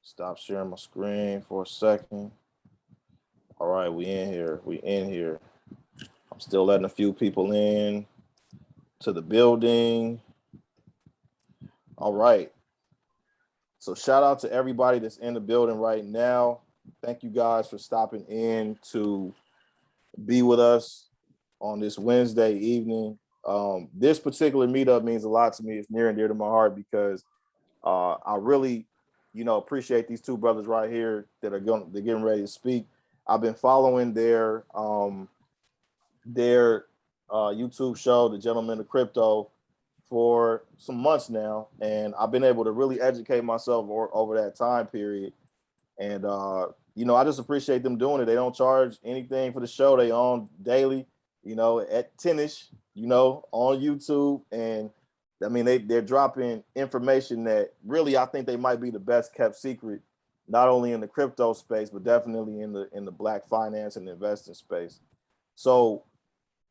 Stop sharing my screen for a second. All right, we in here. We in here. I'm still letting a few people in to the building. All right. So shout out to everybody that's in the building right now. Thank you guys for stopping in to be with us on this Wednesday evening. This particular meetup means a lot to me. It's near and dear to my heart because I really, appreciate these two brothers right here that are they're getting ready to speak. I've been following their YouTube show, The Gentleman of Crypto, for some months now, and I've been able to really educate myself over that time period. And I just appreciate them doing it. They don't charge anything for the show. They on daily, at 10ish, on YouTube. And I mean, they're dropping information that really I think they might be the best kept secret, not only in the crypto space, but definitely in the Black finance and investing space. So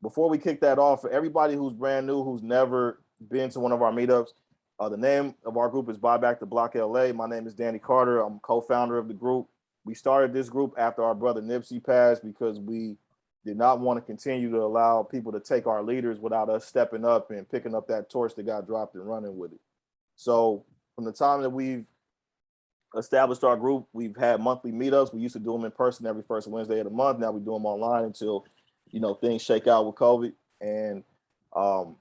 before we kick that off, for everybody who's brand new, who's never been to one of our meetups, the name of our group is Buy Back the Block LA. My name is Danny Carter. I'm co-founder of the group. We started this group after our brother Nipsey passed because we did not want to continue to allow people to take our leaders without us stepping up and picking up that torch that got dropped and running with it. So from the time that we've established our group, we've had monthly meetups. We used to do them in person every first Wednesday of the month. Now we do them online until things shake out with COVID. And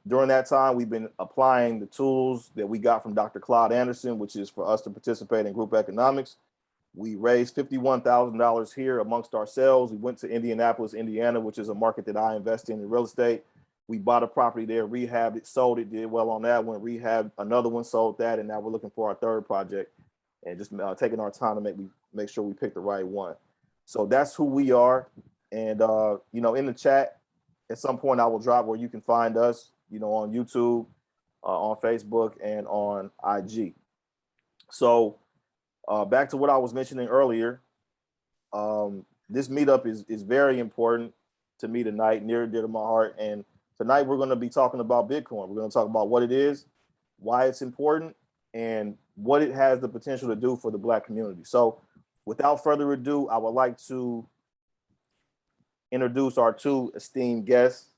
during that time, we've been applying the tools that we got from Dr. Claude Anderson, which is for us to participate in group economics. We raised $51,000 here amongst ourselves. We went to Indianapolis, Indiana, which is a market that I invest in real estate. We bought a property there, rehabbed it, sold it, did well on that one, rehabbed another one, sold that, and now we're looking for our third project and just taking our time to make sure we pick the right one. So that's who we are. And, in the chat, at some point I will drop where you can find us, on YouTube, on Facebook, and on IG. So back to what I was mentioning earlier, this meetup is very important to me tonight, near and dear to my heart. And tonight we're going to be talking about Bitcoin. We're going to talk about what it is, why it's important, and what it has the potential to do for the Black community. So without further ado, I would like to introduce our two esteemed guests,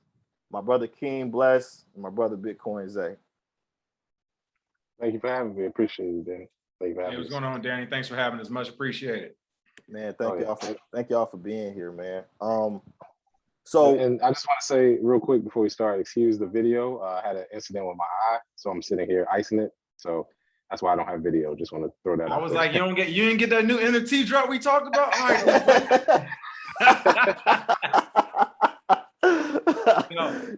my brother King Bless and my brother Bitcoin Zay. Thank you for having me. Appreciate it, Danny. Thank you for having Hey, what's going on, Danny? Thanks for having us. Much appreciated. Man, thank y'all for being here, man. And I just want to say real quick before we start, excuse the video. I had an incident with my eye, so I'm sitting here icing it. So that's why I don't have video. Just want to throw that out. I was like, you didn't get that new NFT drop we talked about? All right.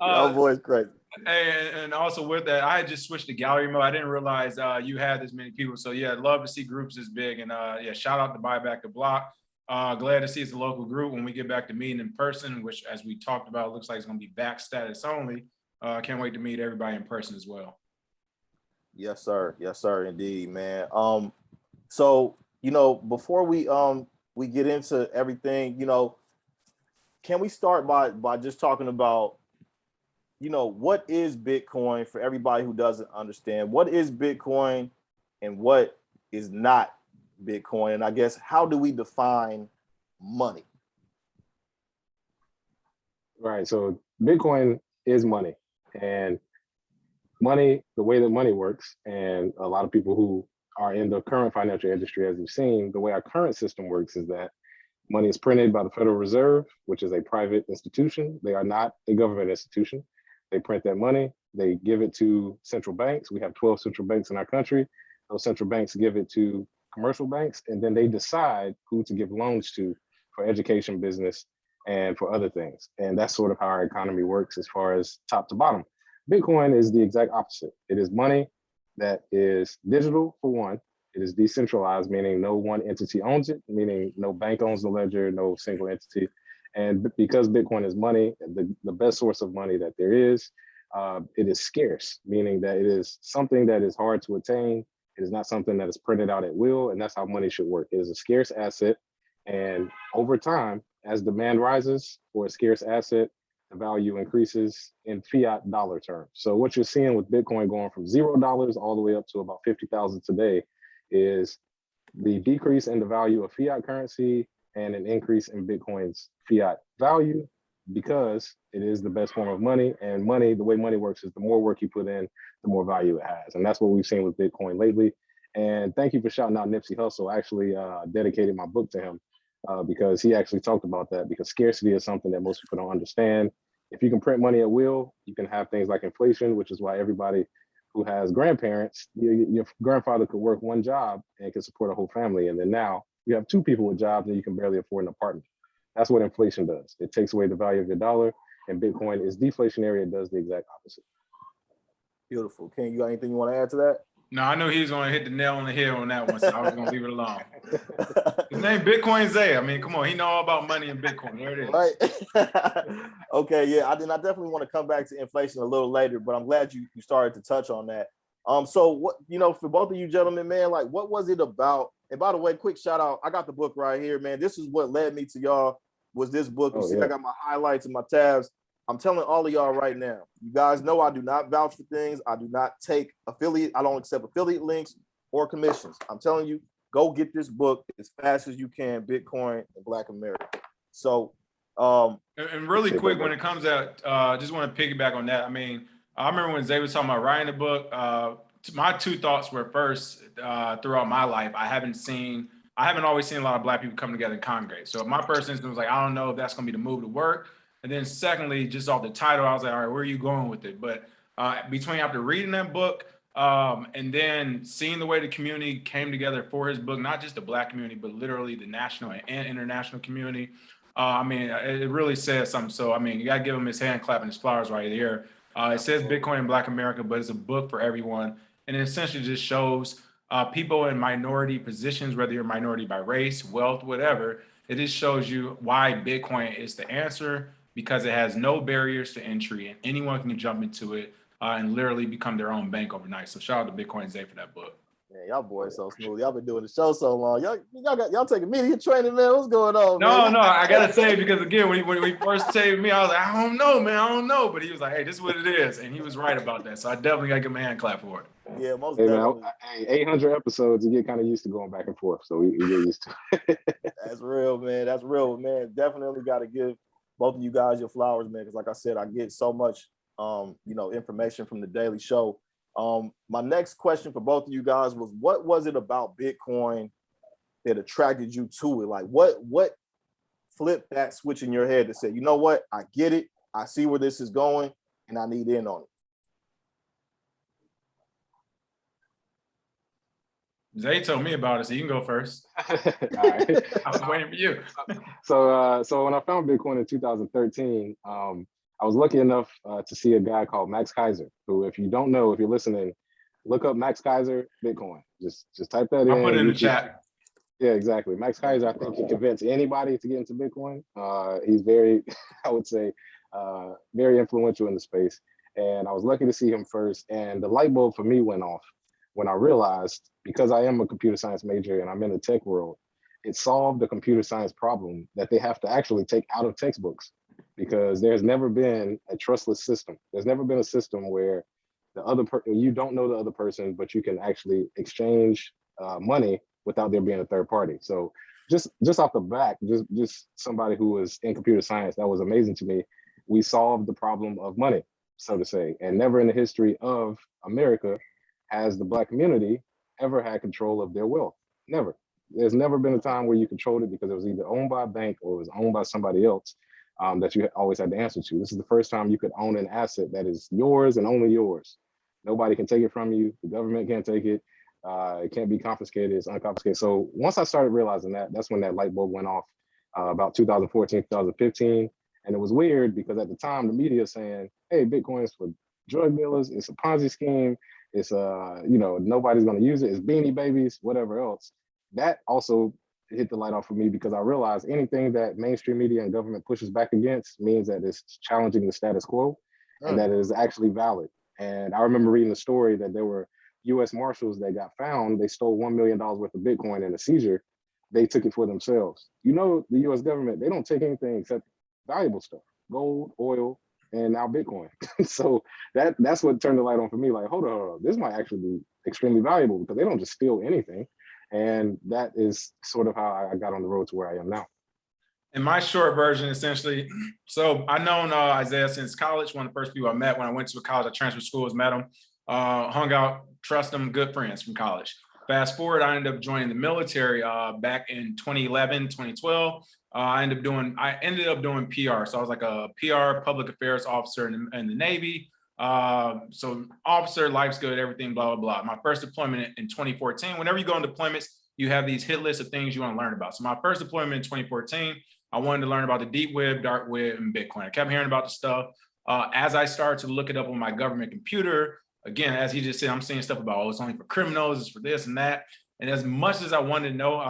Your voice crazy. And also with that, I had just switched to gallery mode. I didn't realize you had this many people. So yeah, I'd love to see groups this big. And shout out to Buy Back the Block. Glad to see it's a local group when we get back to meeting in person, which as we talked about, looks like it's gonna be back status only. Can't wait to meet everybody in person as well. Yes, sir. Yes, sir, indeed, man. So before we get into everything, can we start by just talking about, what is Bitcoin for everybody who doesn't understand? What is Bitcoin and what is not Bitcoin? And I guess, how do we define money? Right. So Bitcoin is money, and money, the way that money works, and a lot of people who are in the current financial industry, as you've seen, the way our current system works is that money is printed by the Federal Reserve, which is a private institution. They are not a government institution. They print that money, they give it to central banks. We have 12 central banks in our country. Those central banks give it to commercial banks, and then they decide who to give loans to for education, business, and for other things. And that's sort of how our economy works as far as top to bottom. Bitcoin is the exact opposite. It is money that is digital, for one. It is decentralized, meaning no one entity owns it, meaning no bank owns the ledger, no single entity. And because Bitcoin is money, the best source of money that there is, it is scarce, meaning that it is something that is hard to attain. It is not something that is printed out at will, and that's how money should work. It is a scarce asset, and over time, as demand rises for a scarce asset, the value increases in fiat dollar terms. So what you're seeing with Bitcoin going from $0 all the way up to about 50,000 today is the decrease in the value of fiat currency and an increase in Bitcoin's fiat value, because it is the best form of money. And money, the way money works is the more work you put in, the more value it has. And that's what we've seen with Bitcoin lately. And thank you for shouting out Nipsey Hussle. I actually dedicated my book to him because he actually talked about that, because scarcity is something that most people don't understand. If you can print money at will, you can have things like inflation, which is why everybody who has grandparents, your grandfather could work one job and can support a whole family. And then now you have two people with jobs and you can barely afford an apartment. That's what inflation does. It takes away the value of your dollar, and Bitcoin is deflationary. It does the exact opposite. Beautiful. Ken, you got anything you want to add to that? No, I knew he was going to hit the nail on the head on that one, so I was going to leave it alone. His name Bitcoin Zay. I mean, come on, he know all about money and Bitcoin. There it is. Right. Okay, yeah, I definitely want to come back to inflation a little later, but I'm glad you started to touch on that. So what, for both of you gentlemen, man, like, what was it about? And by the way, quick shout out, I got the book right here, man. This is what led me to y'all, was this book. You see, yeah. I got my highlights and my tabs. I'm telling all of y'all right now, you guys know I do not vouch for things. I do not take affiliate. I don't accept affiliate links or commissions. I'm telling you, go get this book as fast as you can, Bitcoin and Black America. So, and really quick, when it comes out, just want to piggyback on that. I mean, I remember when Zay was talking about writing the book, my two thoughts were, first, throughout my life, I haven't always seen a lot of Black people come together and congregate. So my first instinct was like, I don't know if that's going to be the move to work. And then secondly, just off the title, I was like, all right, where are you going with it? But between after reading that book and then seeing the way the community came together for his book, not just the Black community, but literally the national and international community, I mean, it really says something. So, I mean, you got to give him his hand clap and his flowers right here. It says Bitcoin in Black America, but it's a book for everyone. And it essentially just shows people in minority positions, whether you're a minority by race, wealth, whatever. It just shows you why Bitcoin is the answer, because it has no barriers to entry and anyone can jump into it and literally become their own bank overnight. So shout out to Bitcoin Zay for that book. Man, y'all boys so smooth. Y'all been doing the show so long. Y'all taking media training, man. What's going on, man? No, I gotta say, because again, when he first saved me, I was like, I don't know, man, I don't know. But he was like, hey, this is what it is. And he was right about that. So I definitely gotta give him a hand clap for it. Yeah, most definitely. Man, 800 episodes, you get kind of used to going back and forth. So we get used to it. That's real, man. That's real, man. Definitely got to give both of you guys your flowers, man, because like I said, I get so much information from the daily show. My next question for both of you guys was, what was it about Bitcoin that attracted you to it? Like, what flipped that switch in your head that said, you know what, I get it, I see where this is going, and I need in on it? Zay told me about it, so you can go first. All right. I was waiting for you. So when I found Bitcoin in 2013, I was lucky enough to see a guy called Max Kaiser, who, if you don't know, if you're listening, look up Max Kaiser Bitcoin. Just type that in. I'll put it in the chat. Yeah, exactly. Max Kaiser, I think, can convince anybody to get into Bitcoin. He's very, I would say, very influential in the space. And I was lucky to see him first. And the light bulb for me went off when I realized, because I am a computer science major and I'm in the tech world, it solved the computer science problem that they have to actually take out of textbooks, because there's never been a trustless system. There's never been a system where you don't know the other person, but you can actually exchange money without there being a third party. So just off the back, just somebody who was in computer science, that was amazing to me. We solved the problem of money, so to say, and never in the history of America has the Black community ever had control of their wealth. Never. There's never been a time where you controlled it because it was either owned by a bank or it was owned by somebody else that you always had to answer to. This is the first time you could own an asset that is yours and only yours. Nobody can take it from you. The government can't take it. It can't be confiscated. It's unconfiscated. So once I started realizing that, that's when that light bulb went off about 2014, 2015. And it was weird because at the time, the media is saying, hey, Bitcoin is for drug dealers. It's a Ponzi scheme. It's, nobody's going to use it. It's beanie babies, whatever else. That also hit the light off for me, because I realized anything that mainstream media and government pushes back against means that it's challenging the status quo and that it is actually valid. And I remember reading the story that there were U.S. Marshals that got found. They stole $1 million worth of Bitcoin in a seizure. They took it for themselves. The U.S. government, they don't take anything except valuable stuff, gold, oil, and now Bitcoin. So that's what turned the light on for me. Like, hold on, this might actually be extremely valuable, because they don't just steal anything. And that is sort of how I got on the road to where I am now. In my short version, essentially, so I've known Isaiah since college. One of the first people I met when I went to college, I transferred schools, met him, hung out, trust him, good friends from college. Fast forward, I ended up joining the military back in 2011, 2012. I ended up doing PR. So I was like a PR public affairs officer in the Navy. So officer, life's good, everything, blah, blah, blah. My first deployment in 2014, whenever you go on deployments, you have these hit lists of things you want to learn about. So my first deployment in 2014, I wanted to learn about the deep web, dark web, and Bitcoin. I kept hearing about the stuff. As I started to look it up on my government computer, again, as he just said, I'm seeing stuff about, oh, it's only for criminals, it's for this and that. And as much as I wanted to know,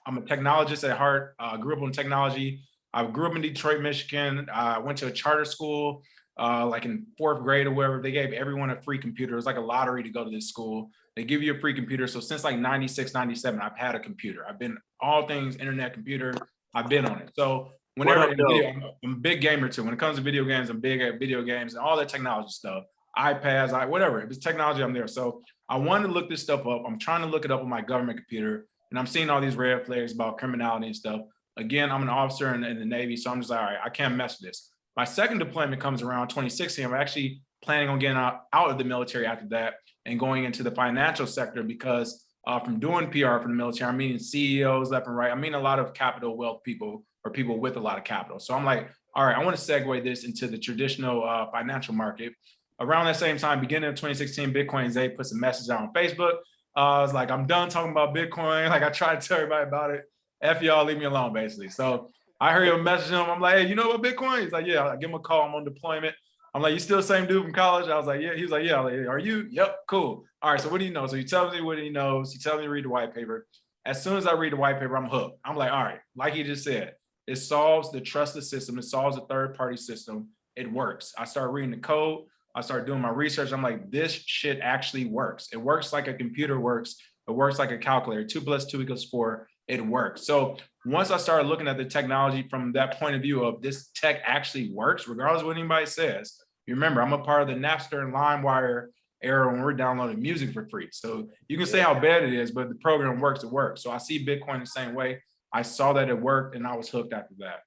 I'm a technologist at heart. I grew up on technology. I grew up in Detroit, Michigan. I went to a charter school, like in 4th grade or wherever. They gave everyone a free computer. It was like a lottery to go to this school. They give you a free computer. So since like 96, 97, I've had a computer. I've been all things internet computer. I've been on it. So whenever in video, I'm a big gamer too. When it comes to video games, I'm big at video games and all that technology stuff. iPads, whatever. If it's technology, I'm there. So I wanted to look this stuff up. I'm trying to look it up on my government computer, and I'm seeing all these red flags about criminality and stuff. Again, I'm an officer in the Navy, so I'm just like, all right, I can't mess with this. My second deployment comes around 2016. I'm actually planning on getting out of the military after that and going into the financial sector because from doing PR for the military, I'm meeting CEOs left and right. I mean a lot of capital wealth people or people with a lot of capital. So I'm like, all right, I want to segue this into the traditional financial market. Around that same time, beginning of 2016, Bitcoin Zay put some message out on Facebook. I was like, I'm done talking about Bitcoin. Like I tried to tell everybody about it. F y'all, leave me alone, basically. So I heard him message him. I'm like, hey, you know what Bitcoin? He's like, yeah. I give him a call. I'm on deployment. I'm like, you still the same dude from college? I was like, yeah. He was like, yeah. Like, are you? Yep, cool. All right, so what do you know? So he tells me what he knows. He tells me to read the white paper. As soon as I read the white paper, I'm hooked. I'm like, all right, like he just said, it solves the trusted system. It solves the third-party system. It works. I start reading the code. I started doing my research. I'm like, this shit actually works. It works like a computer works. It works like a calculator. 2 + 2 = 4. It works. So once I started looking at the technology from that point of view of this tech actually works, regardless of what anybody says. You remember, I'm a part of the Napster and LimeWire era when we're downloading music for free. So you can say how bad it is, but the program works, it works. So I see Bitcoin the same way. I saw that it worked and I was hooked after that.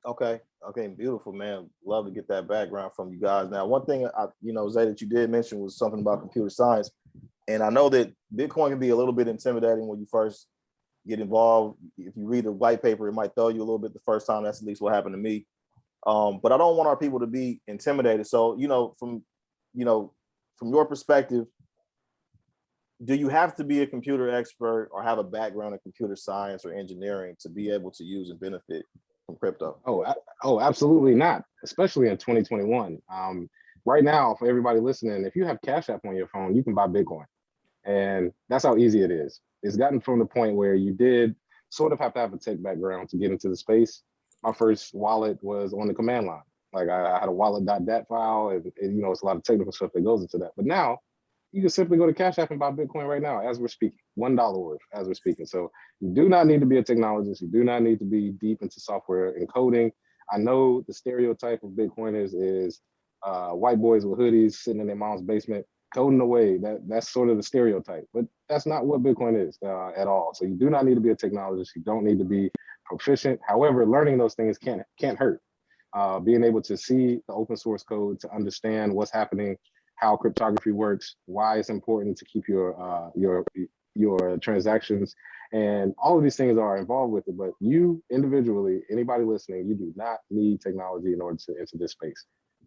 Okay, beautiful, man. Love to get that background from you guys. Now, one thing Zay, that you did mention was something about computer science, and I know that Bitcoin can be a little bit intimidating when you first get involved. If you read the white paper, it might throw you a little bit the first time. That's at least what happened to me. But I don't want our people to be intimidated. So, from your perspective, do you have to be a computer expert or have a background in computer science or engineering to be able to use and benefit from crypto? Oh, absolutely not, especially in 2021. Right now, for everybody listening, if you have Cash App on your phone, you can buy Bitcoin. And that's how easy it is. It's gotten from the point where you did sort of have to have a tech background to get into the space. My first wallet was on the command line. Like I had a wallet.dat file, and it's a lot of technical stuff that goes into that. But now you can simply go to Cash App and buy Bitcoin right now as we're speaking, $1 worth as we're speaking. So you do not need to be a technologist. You do not need to be deep into software and coding. I know the stereotype of Bitcoiners is white boys with hoodies sitting in their mom's basement coding away. That's sort of the stereotype, but that's not what Bitcoin is at all. So you do not need to be a technologist. You don't need to be proficient. However, learning those things can't hurt. Being able to see the open source code, to understand what's happening, how cryptography works, why it's important to keep your transactions, and all of these things are involved with it. But you individually, anybody listening, you do not need technology in order to enter this space,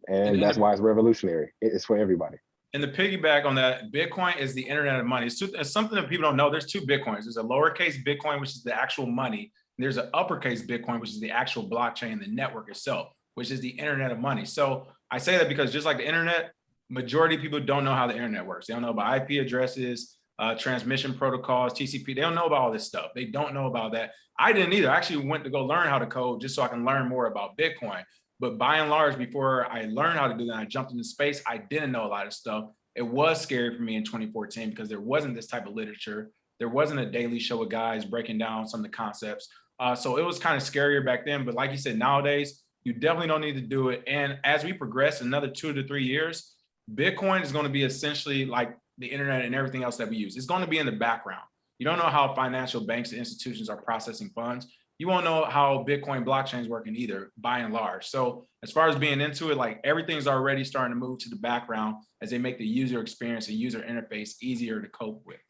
and that's why it's revolutionary. It's for everybody. And the piggyback on that, Bitcoin is the internet of money. It's something that people don't know. There's 2 Bitcoins. There's a lowercase Bitcoin, which is the actual money. And there's an uppercase Bitcoin, which is the actual blockchain, the network itself, which is the internet of money. So I say that because just like the internet, majority of people don't know how the internet works. They don't know about IP addresses, transmission protocols, TCP. They don't know about all this stuff. They don't know about that. I didn't either. I actually went to go learn how to code just so I can learn more about Bitcoin. But by and large, before I learned how to do that, I jumped into space. I didn't know a lot of stuff. It was scary for me in 2014 because there wasn't this type of literature. There wasn't a daily show of guys breaking down some of the concepts. So it was kind of scarier back then. But like you said, nowadays, you definitely don't need to do it. And as we progress another 2 to 3 years, Bitcoin is going to be essentially like the internet and everything else that we use. It's going to be in the background. you don't know how financial banks and institutions are processing funds, you won't know how Bitcoin blockchain is working either, by and large. So as far as being into it, like everything's already starting to move to the background as they make the user experience and user interface easier to cope with.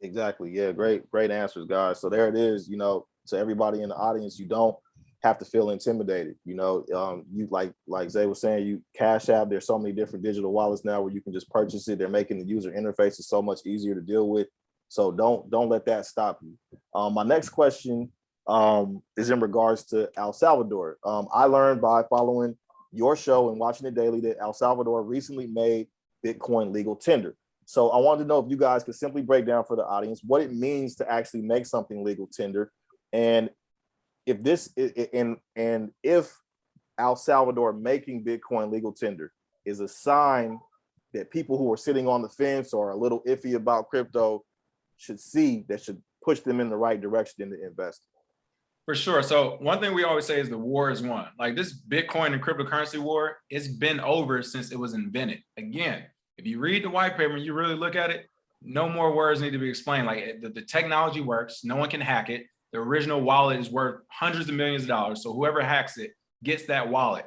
Exactly. Yeah, great answers, guys. So there it is. You know, to everybody in the audience, you don't have to feel intimidated. You know, you like Zay was saying, you Cash App. There's so many different digital wallets now where you can just purchase it. They're making the user interfaces so much easier to deal with. So don't let that stop you. My next question is in regards to El Salvador. I learned by following your show and watching it daily that El Salvador recently made Bitcoin legal tender. So I wanted to know if you guys could simply break down for the audience what it means to actually make something legal tender, and if this and if El Salvador making Bitcoin legal tender is a sign that people who are sitting on the fence or a little iffy about crypto should see, that should push them in the right direction into investing. For sure. So one thing we always say is the war is won. Like this Bitcoin and cryptocurrency war, it's been over since it was invented. Again, if you read the white paper and you really look at it, no more words need to be explained. Like the technology works, no one can hack it. The original wallet is worth hundreds of millions of dollars. So whoever hacks it gets that wallet.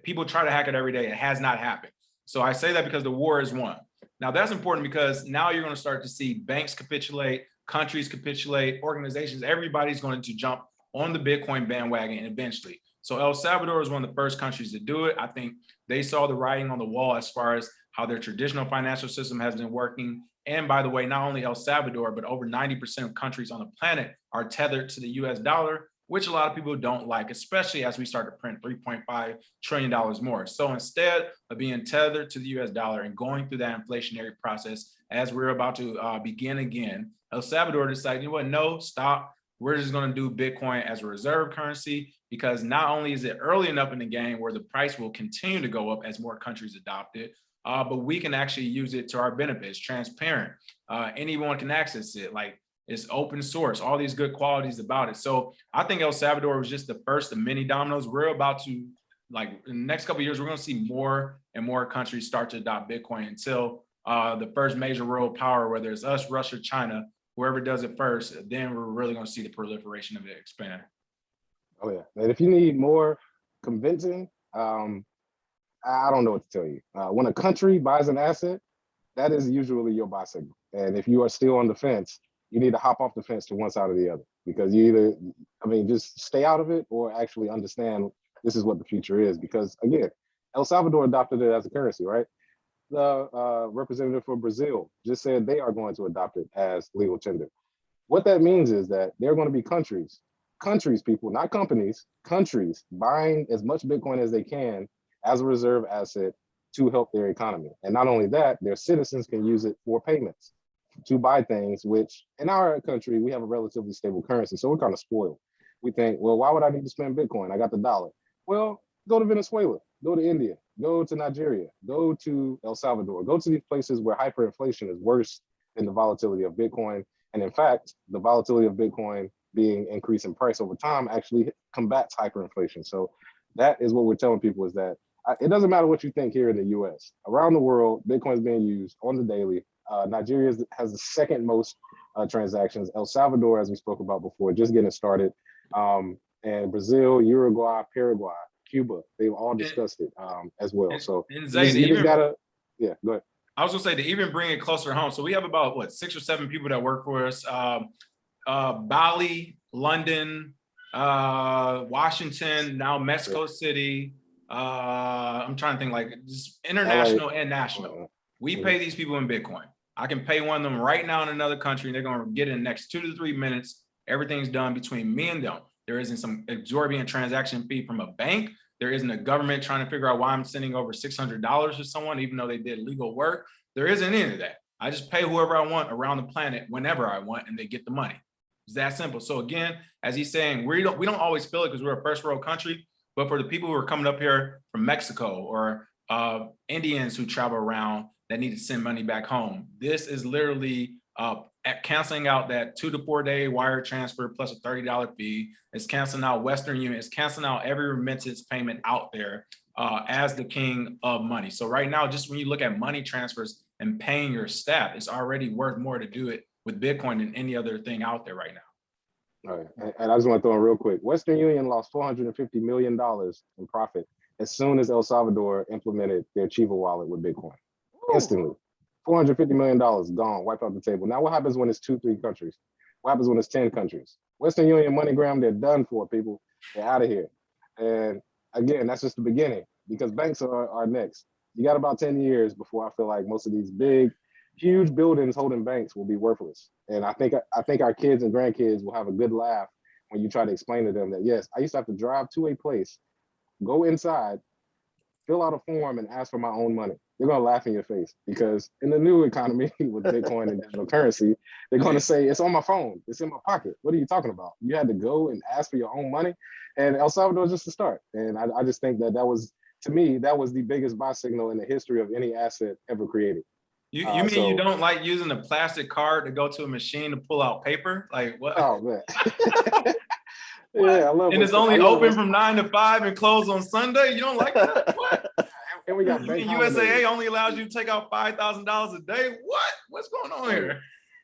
People try to hack it every day. It has not happened. So I say that because the war is won. Now that's important because now you're going to start to see banks capitulate, countries capitulate, organizations, everybody's going to jump on the Bitcoin bandwagon eventually. So El Salvador is one of the first countries to do it. I think they saw the writing on the wall as far as how their traditional financial system has been working. And by the way, not only El Salvador, but over 90% of countries on the planet are tethered to the US dollar, which a lot of people don't like, especially as we start to print $3.5 trillion more. So instead of being tethered to the US dollar and going through that inflationary process, as we're about to begin again, El Salvador decided, you know what, no, stop. We're just going to do Bitcoin as a reserve currency, because not only is it early enough in the game where the price will continue to go up as more countries adopt it, but we can actually use it to our benefit. It's transparent. Anyone can access it. Like it's open source, all these good qualities about it. So I think El Salvador was just the first of many dominoes. We're about to, like in the next couple of years, we're going to see more and more countries start to adopt Bitcoin until the first major world power, whether it's us, Russia, China, whoever does it first, then we're really going to see the proliferation of it expand. Oh yeah, and if you need more convincing, I don't know what to tell you. When a country buys an asset, that is usually your buy signal. And if you are still on the fence, you need to hop off the fence to one side or the other, because you either, just stay out of it or actually understand this is what the future is. Because again, El Salvador adopted it as a currency, right? The representative for Brazil just said they are going to adopt it as legal tender. What that means is that there are going to be countries, people, not companies, countries buying as much Bitcoin as they can as a reserve asset to help their economy. And not only that, their citizens can use it for payments to buy things, which in our country, we have a relatively stable currency. So we're kind of spoiled. We think, well, why would I need to spend Bitcoin? I got the dollar. Well, go to Venezuela, go to India, go to Nigeria, go to El Salvador, go to these places where hyperinflation is worse than the volatility of Bitcoin. And in fact, the volatility of Bitcoin being increased in price over time actually combats hyperinflation. So that is what we're telling people, is that it doesn't matter what you think here in the US. Around the world, Bitcoin is being used on the daily. Nigeria has the second most transactions. El Salvador, as we spoke about before, just getting started. And Brazil, Uruguay, Paraguay, Cuba, they've all discussed it as well. So and Zay, you just gotta, yeah, go ahead. I was gonna say, to even bring it closer home. So we have about 6 or 7 people that work for us. Bali, London, Washington, now Mexico City. I'm trying to think, like just international and national. We pay these people in Bitcoin. I can pay one of them right now in another country, and they're going to get it in the next 2 to 3 minutes. Everything's done between me and them. There isn't some exorbitant transaction fee from a bank. There isn't a government trying to figure out why I'm sending over $600 to someone, even though they did legal work. There isn't any of that. I just pay whoever I want around the planet whenever I want, and they get the money. It's that simple. So again, as he's saying, we don't always feel it because we're a first world country, but for the people who are coming up here from Mexico or Indians who travel around that need to send money back home, this is literally canceling out that 2 to 4 day wire transfer plus a $30 fee. It's canceling out Western Union. It's canceling out every remittance payment out there as the king of money. So right now, just when you look at money transfers and paying your staff, it's already worth more to do it with Bitcoin than any other thing out there right now. All right. And I just want to throw in real quick. Western Union lost $450 million in profit as soon as El Salvador implemented their Chiva wallet with Bitcoin. Instantly. $450 million gone, wiped off the table. Now what happens when it's 2-3 countries? What happens when it's 10 countries? Western Union, MoneyGram, they're done for, people. They're out of here. And again, that's just the beginning because banks are next. You got about 10 years before I feel like most of these big, huge buildings holding banks will be worthless. And I think our kids and grandkids will have a good laugh when you try to explain to them that, yes, I used to have to drive to a place, go inside, fill out a form and ask for my own money. They're going to laugh in your face because in the new economy with Bitcoin and digital currency, they're going to say, it's on my phone. It's in my pocket. What are you talking about? You had to go and ask for your own money. And El Salvador is just the start. And I just think that was, to me, that was the biggest buy signal in the history of any asset ever created. You mean you don't like using a plastic card to go to a machine to pull out paper? Like what? Oh, man. Yeah, I love it. And it's only open from 9 to 5 and closed on Sunday? You don't like that? What? And we got bank USAA only allows you to take out $5,000 a day. What? What's going on here?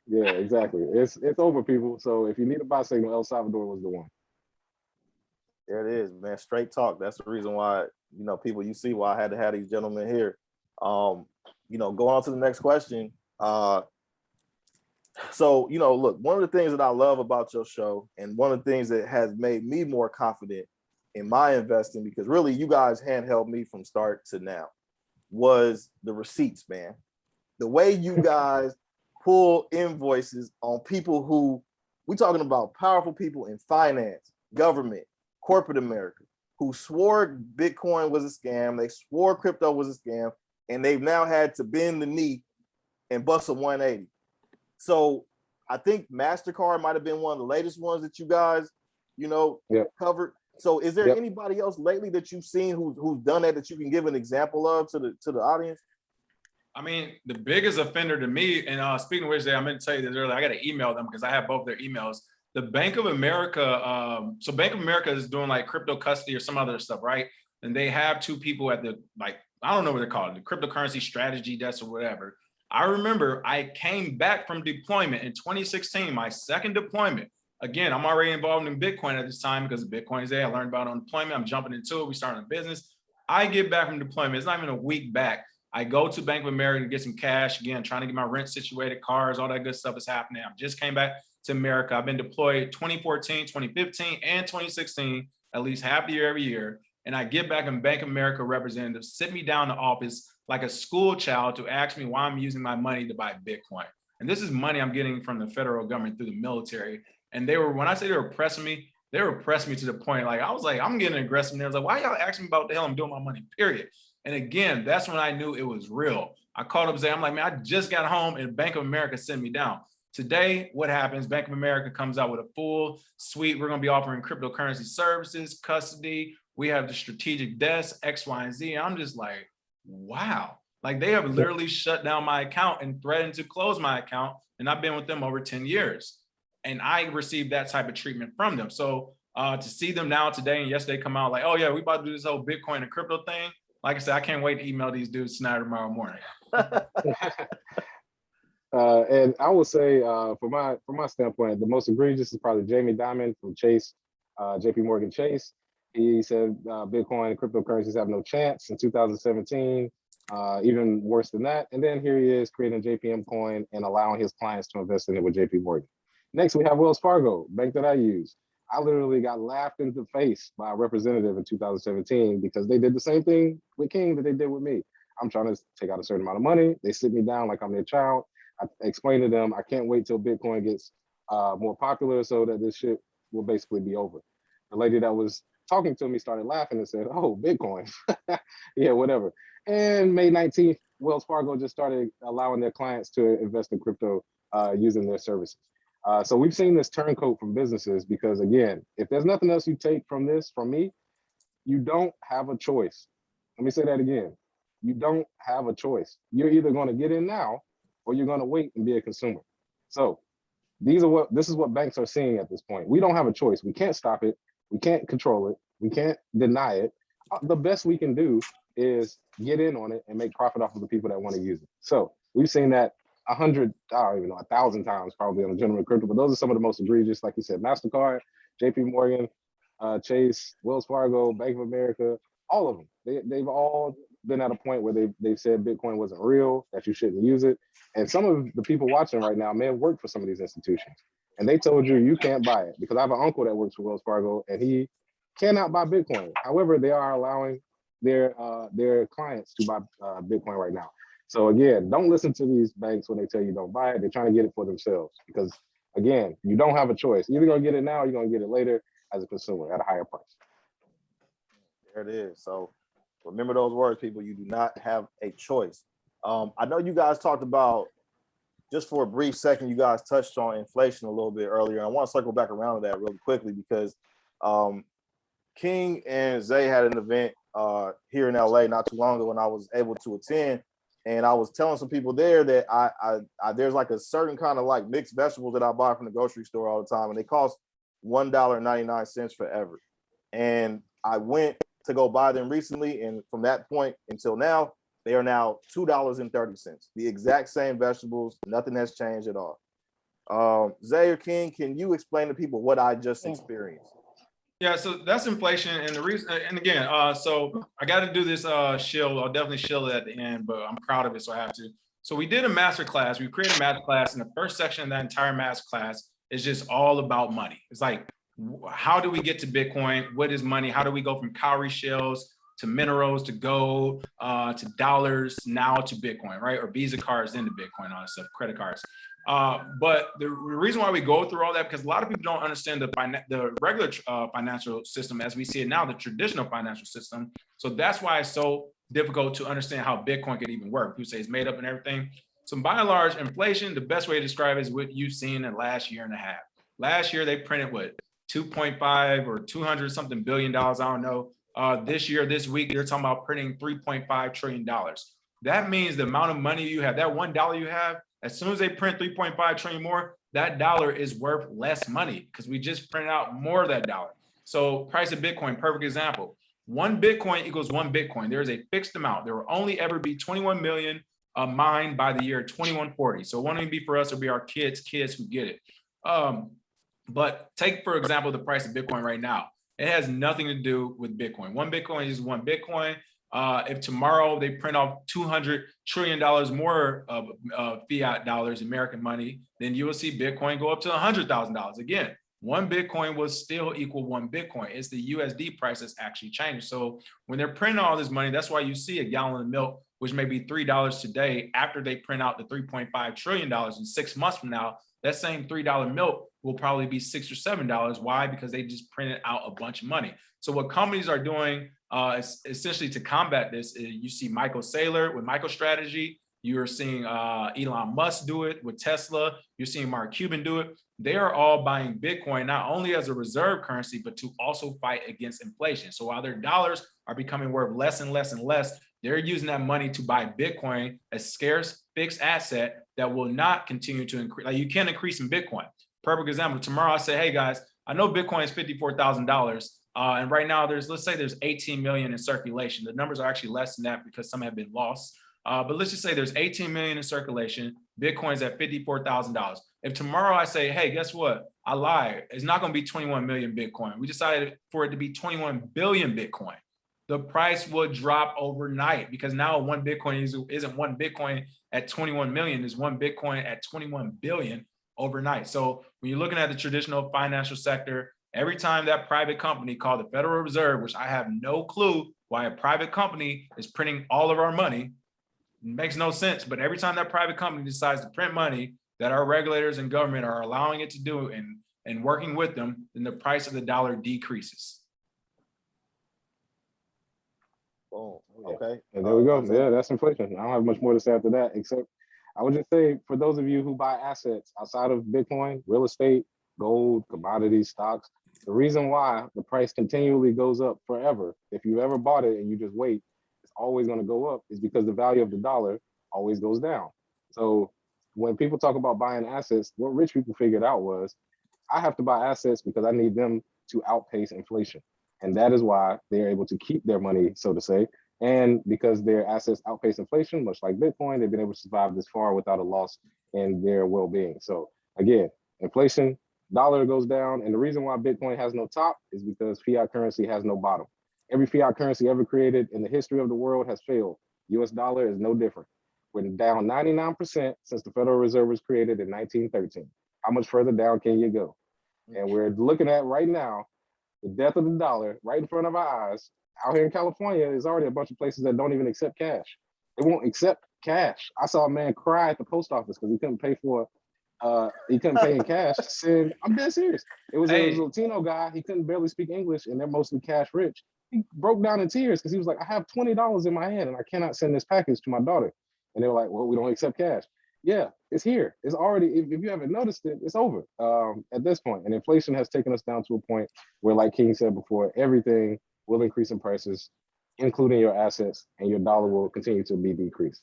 Yeah, exactly. It's over, people. So if you need a buy signal, El Salvador was the one. There it is, man. Straight talk. That's the reason why, people, you see why I had to have these gentlemen here. Going on to the next question. So, look, one of the things that I love about your show and one of the things that has made me more confident in my investing, because really you guys handheld me from start to now, was the receipts, man. The way you guys pull invoices on people who, we talking about powerful people in finance, government, corporate America, who swore Bitcoin was a scam, they swore crypto was a scam, and they've now had to bend the knee and bust a 180. So I think MasterCard might have been one of the latest ones that you guys, covered. So is there anybody else lately that you've seen who's done that you can give an example of to the audience? I mean, the biggest offender to me, and speaking of which, I meant to tell you this earlier, I got to email them because I have both their emails. The Bank of America, so Bank of America is doing like crypto custody or some other stuff, right? And they have two people at the, I don't know what they're called, the cryptocurrency strategy desk or whatever. I remember I came back from deployment in 2016, my second deployment. Again, I'm already involved in Bitcoin at this time because Bitcoin is there. I learned about it on deployment. I'm jumping into it. We started a business. I get back from deployment. It's not even a week back. I go to Bank of America to get some cash. Again, trying to get my rent situated, cars, all that good stuff is happening. I just came back to America. I've been deployed 2014, 2015, and 2016, at least half the year every year. And I get back and Bank of America representatives sit me down in the office like a school child to ask me why I'm using my money to buy Bitcoin. And this is money I'm getting from the federal government through the military. And when I say they were pressing me to the point, like, I was like, I'm getting aggressive. And they was like, why y'all asking me about the hell I'm doing my money, period. And again, that's when I knew it was real. I called up and said, I'm like, man, I just got home and Bank of America sent me down. Today, what happens? Bank of America comes out with a full suite. We're going to be offering cryptocurrency services, custody. We have the strategic desk, X, Y, and Z. And I'm just like, wow. Like they have literally shut down my account and threatened to close my account. And I've been with them over 10 years. And I received that type of treatment from them. So to see them now today and yesterday come out like, oh yeah, we about to do this whole Bitcoin and crypto thing. Like I said, I can't wait to email these dudes tonight or tomorrow morning. And I will say, from my standpoint, the most egregious is probably Jamie Dimon from Chase, JP Morgan Chase. He said Bitcoin and cryptocurrencies have no chance in 2017, even worse than that. And then here he is creating JPM coin and allowing his clients to invest in it with JP Morgan. Next, we have Wells Fargo, bank that I use. I literally got laughed in the face by a representative in 2017 because they did the same thing with King that they did with me. I'm trying to take out a certain amount of money. They sit me down like I'm their child. I explained to them, I can't wait till Bitcoin gets more popular so that this shit will basically be over. The lady that was talking to me started laughing and said, oh, Bitcoin. Yeah, whatever. And May 19th, Wells Fargo just started allowing their clients to invest in crypto using their services. So we've seen this turncoat from businesses because, again, if there's nothing else you take from this, from me, you don't have a choice. Let me say that again. You don't have a choice. You're either going to get in now or you're going to wait and be a consumer. So this is what banks are seeing at this point. We don't have a choice. We can't stop it. We can't control it. We can't deny it. The best we can do is get in on it and make profit off of the people that want to use it. So we've seen that 100, I don't even know, 1,000 times probably on a general crypto, but those are some of the most egregious, like you said, MasterCard, JP Morgan, Chase, Wells Fargo, Bank of America, all of them. They've all been at a point where they've said Bitcoin wasn't real, that you shouldn't use it. And some of the people watching right now may have worked for some of these institutions. And they told you can't buy it, because I have an uncle that works for Wells Fargo and he cannot buy Bitcoin. However, they are allowing their clients to buy Bitcoin right now. So again, don't listen to these banks when they tell you don't buy it. They're trying to get it for themselves, because again, you don't have a choice. You're either gonna get it now or you're gonna get it later as a consumer at a higher price. There it is. So remember those words, people. You do not have a choice. I know you guys talked about, just for a brief second, you guys touched on inflation a little bit earlier. I want to circle back around to that really quickly, because King and Zay had an event here in LA not too long ago when I was able to attend. And I was telling some people there that I there's like a certain kind of like mixed vegetables that I buy from the grocery store all the time, and they cost $1.99 forever. And I went to go buy them recently, and from that point until now, they are now $2.30. The exact same vegetables, nothing has changed at all. Zay or King, can you explain to people what I just experienced? Yeah, so that's inflation, and the reason, and again, so I got to do this shield. I'll definitely shield it at the end, but I'm proud of it, so I have to. So we did a master class. We created a master class, and the first section of that entire master class is just all about money. It's like, how do we get to Bitcoin? What is money? How do we go from cowrie shells to minerals to gold to dollars, now to Bitcoin, right? Or Visa cards into Bitcoin, all that stuff, credit cards. But the reason why we go through all that, because a lot of people don't understand the regular financial system as we see it now, the traditional financial system. So that's why it's so difficult to understand how Bitcoin could even work. People say it's made up and everything. So by and large, inflation, the best way to describe it is what you've seen in the last year and a half. Last year, they printed what, 2.5 or 200 something billion dollars, I don't know. This year, this week, they're talking about printing $3.5 trillion. That means the amount of money you have, that $1 you have, as soon as they print 3.5 trillion more, that dollar is worth less money, because we just printed out more of that dollar. So price of Bitcoin, perfect example. 1 Bitcoin equals 1 Bitcoin. There is a fixed amount. There will only ever be 21 million mined by the year 2140. So it won't even be for us, it'll be our kids who get it. But take, for example, the price of Bitcoin right now. It has nothing to do with Bitcoin. 1 Bitcoin is 1 Bitcoin. If tomorrow they print off $200 trillion more of fiat dollars, American money, then you will see Bitcoin go up to $100,000. Again, 1 Bitcoin will still equal 1 Bitcoin. It's the USD price that's actually changed. So when they're printing all this money, that's why you see a gallon of milk, which may be $3 today, after they print out the $3.5 trillion in 6 months from now, that same $3 milk will probably be $6 or $7. Why? Because they just printed out a bunch of money. So what companies are doing essentially to combat this, you see Michael Saylor with MicroStrategy. You're seeing Elon Musk do it with Tesla. You're seeing Mark Cuban do it. They are all buying Bitcoin, not only as a reserve currency, but to also fight against inflation. So while their dollars are becoming worth less and less and less, they're using that money to buy Bitcoin, a scarce fixed asset that will not continue to increase. Like, you can't increase in Bitcoin. Perfect example. Tomorrow I say, hey guys, I know Bitcoin is $54,000. And right now let's say there's 18 million in circulation. The numbers are actually less than that because some have been lost. But let's just say there's 18 million in circulation. Bitcoin's at $54,000. If tomorrow I say, hey, guess what? I lied. It's not going to be 21 million Bitcoin. We decided for it to be 21 billion Bitcoin. The price will drop overnight, because now 1 Bitcoin isn't 1 Bitcoin at 21 million. It's 1 Bitcoin at 21 billion overnight. So when you're looking at the traditional financial sector, every time that private company called the Federal Reserve, which I have no clue why a private company is printing all of our money, it makes no sense. But every time that private company decides to print money that our regulators and government are allowing it to do and working with them, then the price of the dollar decreases. Oh, okay. And there we go. Yeah, that's inflation. I don't have much more to say after that, except I would just say, for those of you who buy assets outside of Bitcoin, real estate, gold, commodities, stocks, the reason why the price continually goes up forever, if you ever bought it and you just wait, it's always going to go up, is because the value of the dollar always goes down. So when people talk about buying assets, what rich people figured out was, I have to buy assets because I need them to outpace inflation. And that is why they're able to keep their money, so to say, And because their assets outpace inflation, much like Bitcoin, they've been able to survive this far without a loss in their well-being. So again, inflation, dollar goes down. And the reason why Bitcoin has no top is because fiat currency has no bottom. Every fiat currency ever created in the history of the world has failed. US dollar is no different. We're down 99% since the Federal Reserve was created in 1913. How much further down can you go? And we're looking at right now the death of the dollar right in front of our eyes. Out here in California, there's already a bunch of places that don't even accept cash. They won't accept cash. I saw a man cry at the post office because he couldn't pay in cash. Said, I'm dead serious. It was a Latino guy. He couldn't barely speak English, and they're mostly cash rich. He broke down in tears because he was like, I have $20 in my hand and I cannot send this package to my daughter. And they were like, well, we don't accept cash. Yeah, it's here. It's already, if you haven't noticed it, it's over at this point. And inflation has taken us down to a point where, like King said before, everything will increase in prices, including your assets, and your dollar will continue to be decreased.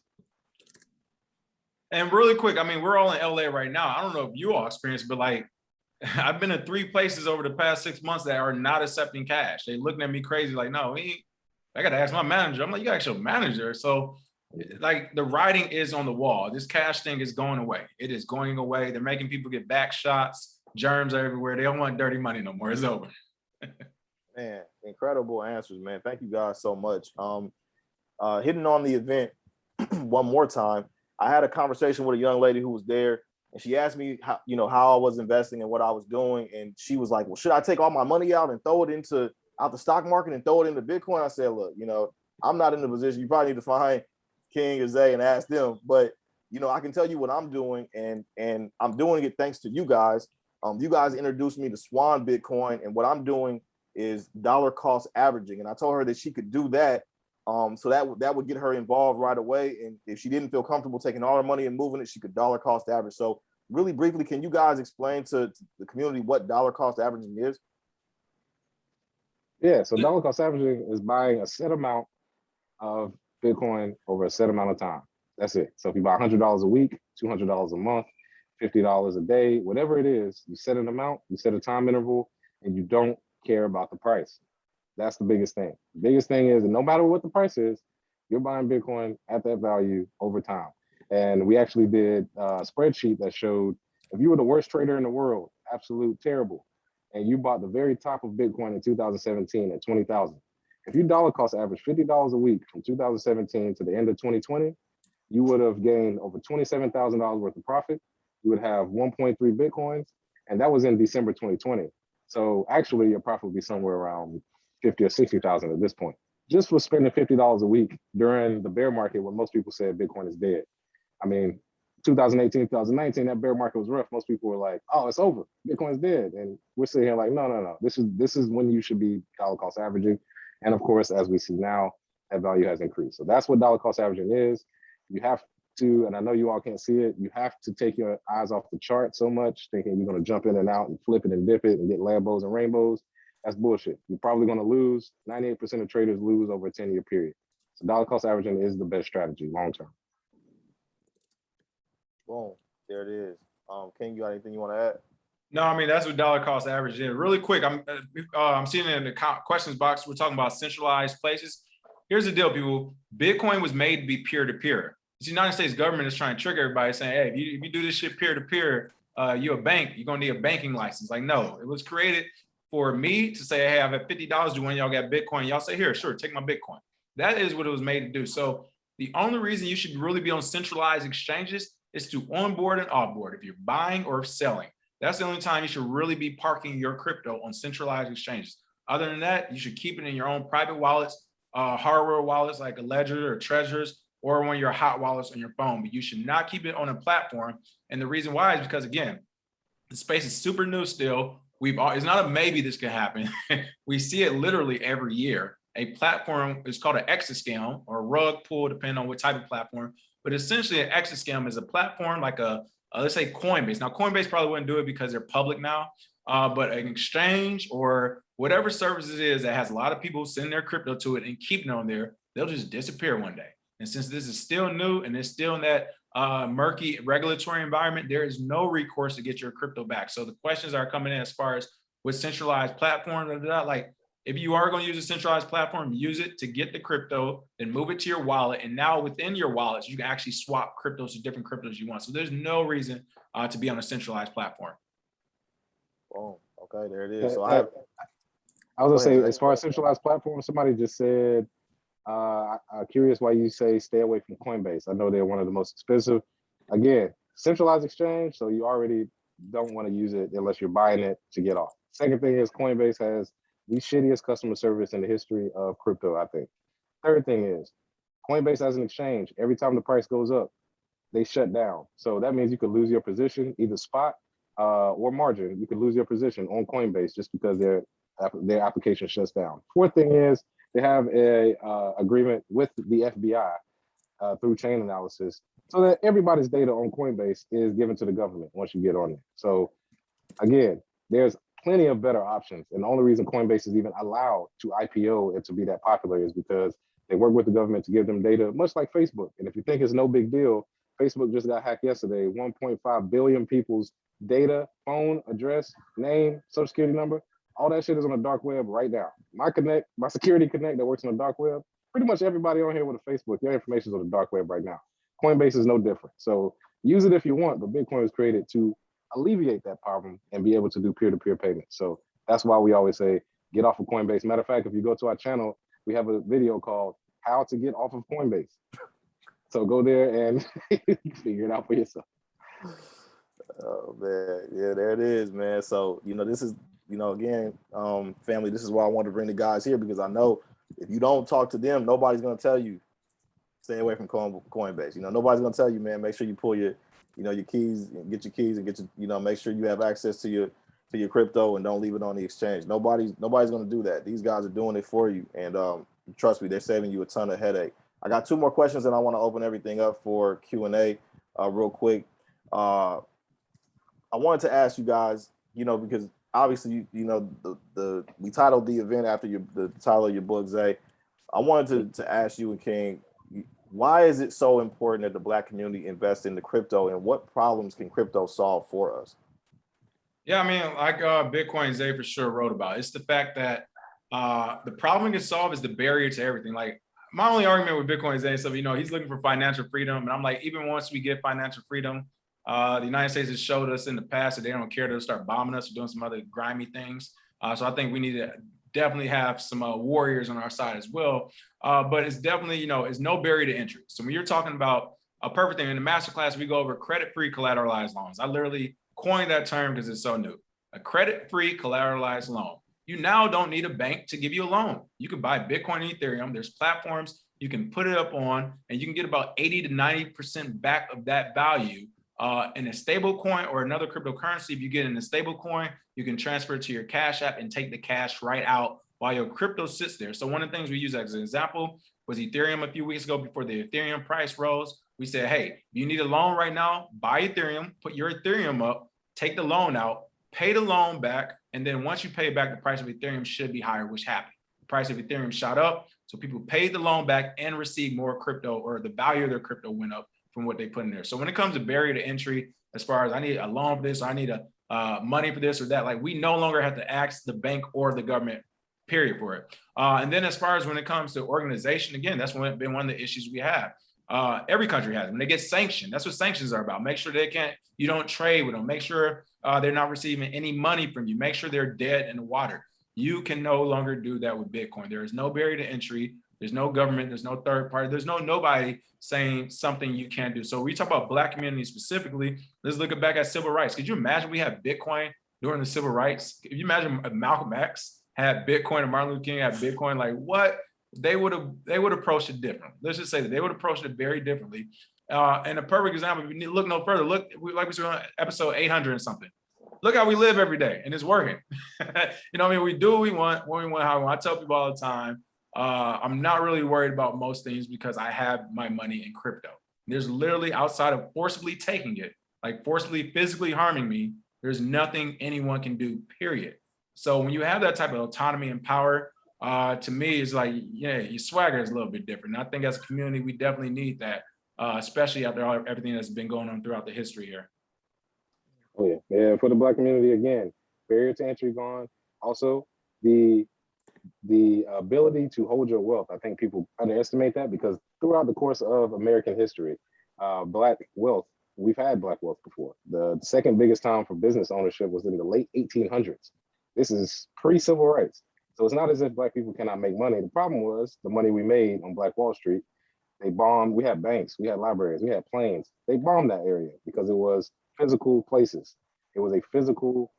And really quick, I mean, we're all in LA right now. I don't know if you all experienced, but like, I've been to 3 places over the past 6 months that are not accepting cash. They looking at me crazy, like, no, I got to ask my manager. I'm like, you got to ask your manager. So like the writing is on the wall. This cash thing is going away. It is going away. They're making people get back shots. Germs are everywhere. They don't want dirty money no more. It's over. Man, incredible answers, man. Thank you guys so much. Hitting on the event one more time, I had a conversation with a young lady who was there, and she asked me how I was investing and what I was doing. And she was like, well, should I take all my money out and throw it out the stock market and throw it into Bitcoin? I said, look, I'm not in the position. You probably need to find King or Zay and ask them. But, I can tell you what I'm doing, and I'm doing it thanks to you guys. You guys introduced me to Swan Bitcoin, and what I'm doing is dollar cost averaging. And I told her that she could do that. So that would get her involved right away. And if she didn't feel comfortable taking all her money and moving it, she could dollar cost average. So really briefly, can you guys explain to the community what dollar cost averaging is? Yeah, so dollar cost averaging is buying a set amount of Bitcoin over a set amount of time. That's it. So if you buy $100 a week, $200 a month, $50 a day, whatever it is, you set an amount, you set a time interval, and you don't care about the price. That's the biggest thing. The biggest thing is that no matter what the price is, you're buying Bitcoin at that value over time. And we actually did a spreadsheet that showed if you were the worst trader in the world, absolute terrible, and you bought the very top of Bitcoin in 2017 at 20,000. If you dollar cost average $50 a week from 2017 to the end of 2020, you would have gained over $27,000 worth of profit. You would have 1.3 Bitcoins, and that was in December 2020. So actually, your profit would be somewhere around 50 or 60,000 at this point, just for spending $50 a week during the bear market when most people said Bitcoin is dead. I mean, 2018, 2019, that bear market was rough. Most people were like, oh, it's over. Bitcoin's dead. And we're sitting here like, no. This is when you should be dollar cost averaging. And of course, as we see now, that value has increased. So that's what dollar cost averaging is. You have to, and I know you all can't see it, you have to take your eyes off the chart so much, thinking you're going to jump in and out and flip it and dip it and get Lambos and rainbows. That's bullshit. You're probably going to lose. 98% of traders lose over a 10-year period. So dollar cost averaging is the best strategy long term. Boom. There it is. King, you got anything you want to add? No, I mean, that's what dollar cost average is. Really quick, I'm seeing it in the questions box. We're talking about centralized places. Here's the deal, people. Bitcoin was made to be peer-to-peer. The United States government is trying to trick everybody, saying, hey, if you do this shit peer-to-peer, you're a bank, you're going to need a banking license. Like, no, it was created for me to say, hey, I have $50. Do one of y'all got Bitcoin? Y'all say, here, sure, take my Bitcoin. That is what it was made to do. So the only reason you should really be on centralized exchanges is to onboard and offboard. If you're buying or selling, that's the only time you should really be parking your crypto on centralized exchanges. Other than that, you should keep it in your own private wallets, hardware wallets like a Ledger or Treasures, or one of your hot wallets on your phone. But you should not keep it on a platform. And the reason why is because, again, the space is super new still. It's not a maybe this can happen. We see it literally every year. A platform is called an exascam or a rug pull, depending on what type of platform. But essentially, an exascam is a platform like let's say Coinbase. Now, Coinbase probably wouldn't do it because they're public now, but an exchange or whatever service it is that has a lot of people send their crypto to it and keep it on there, they'll just disappear one day. And since this is still new and it's still in that murky regulatory environment, there is no recourse to get your crypto back. So the questions are coming in as far as with centralized platforms, like If you are going to use a centralized platform, use it to get the crypto, then move it to your wallet. And now within your wallets, you can actually swap cryptos to different cryptos you want. So there's no reason to be on a centralized platform. Oh, okay, there it is. So I was Go gonna ahead, say, Zay. as far as centralized platforms, somebody just said, I'm curious why you say stay away from Coinbase. I know they're one of the most expensive. Again, centralized exchange, so you already don't want to use it unless you're buying it to get off. Second thing is Coinbase has the shittiest customer service in the history of crypto, I think. Third thing is Coinbase as an exchange, every time the price goes up, they shut down. So that means you could lose your position, either spot or margin. You could lose your position on Coinbase just because their application shuts down. Fourth thing is they have a agreement with the FBI through chain analysis, so that everybody's data on Coinbase is given to the government once you get on it. So again, there's plenty of better options. And the only reason Coinbase is even allowed to IPO and to be that popular is because they work with the government to give them data, much like Facebook. And if you think it's no big deal, Facebook just got hacked yesterday. 1.5 billion people's data, phone, address, name, social security number, all that shit is on the dark web right now. My security connect that works on the dark web, pretty much everybody on here with a Facebook, their information is on the dark web right now. Coinbase is no different. So use it if you want, but Bitcoin was created to alleviate that problem and be able to do peer-to-peer payments. So that's why we always say, get off of Coinbase. Matter of fact, if you go to our channel, we have a video called How to Get Off of Coinbase. So go there and figure it out for yourself. Oh man, yeah, there it is, man. So this is, again, family, this is why I wanted to bring the guys here, because I know if you don't talk to them, nobody's gonna tell you stay away from Coinbase. Nobody's gonna tell you, man, make sure you pull your your keys and get your make sure you have access to your crypto and don't leave it on the exchange. Nobody's gonna do that. These guys are doing it for you, and trust me, they're saving you a ton of headache. I got two more questions, and I want to open everything up for Q&A real quick. I wanted to ask you guys, because obviously, we titled the event after the title of your book, Zay. I wanted to ask you and King, why is it so important that the Black community invest in the crypto, and what problems can crypto solve for us? Yeah, I mean, like Bitcoin Zay for sure wrote about. It's the fact that the problem it can solve is the barrier to everything. Like my only argument with Bitcoin Zay is, he's looking for financial freedom, and I'm like, even once we get financial freedom, the United States has showed us in the past that they don't care to start bombing us or doing some other grimy things. So I think we need to definitely have some warriors on our side as well. But it's definitely, it's no barrier to entry. So when you're talking about a perfect thing in the masterclass, we go over credit-free collateralized loans. I literally coined that term because it's so new. A credit-free collateralized loan. You now don't need a bank to give you a loan. You can buy Bitcoin and Ethereum. There's platforms you can put it up on, and you can get about 80 to 90% back of that value in a stable coin or another cryptocurrency. If you get in a stable coin, you can transfer it to your Cash App and take the cash right out while your crypto sits there. So one of the things we use as an example was Ethereum a few weeks ago. Before the Ethereum price rose, we said, hey, you need a loan right now, buy Ethereum, put your Ethereum up, take the loan out, pay the loan back, and then once you pay back, the price of Ethereum should be higher, which happened. The price of Ethereum shot up, so people paid the loan back and received more crypto, or the value of their crypto went up from what they put in there. So when it comes to barrier to entry, as far as I need a loan for this, or I need money for this or that, like we no longer have to ask the bank or the government, period, for it. And then as far as when it comes to organization, again, that's been one of the issues we have. Every country has. When they get sanctioned, that's what sanctions are about. Make sure you don't trade with them. Make sure they're not receiving any money from you. Make sure they're dead in the water. You can no longer do that with Bitcoin. There is no barrier to entry. There's no government. There's no third party. There's nobody saying something you can't do. So we talk about Black community specifically. Let's look back at civil rights. Could you imagine we had Bitcoin during the civil rights? If you imagine Malcolm X had Bitcoin and Martin Luther King had Bitcoin, like what? They would approach it different. Let's just say that they would approach it very differently. And a perfect example, if you need to look no further, like we saw on episode 800 and something. Look how we live every day, and it's working. We do what we want, when we want, how we want. I tell people all the time, I'm not really worried about most things because I have my money in crypto. There's literally, outside of forcibly taking it, like forcibly physically harming me, there's nothing anyone can do, period. So when you have that type of autonomy and power, to me, it's like, yeah, your swagger is a little bit different. And I think as a community, we definitely need that, especially after everything that's been going on throughout the history here. Oh yeah, for the Black community, again, barrier to entry gone. Also, the the ability to hold your wealth, I think people underestimate that because throughout the course of American history, Black wealth, we've had Black wealth before. The second biggest time for business ownership was in the late 1800s. This is pre-civil rights. So it's not as if Black people cannot make money. The problem was the money we made on Black Wall Street. They bombed, we had banks, we had libraries, we had planes. They bombed that area because it was physical places. It was a physical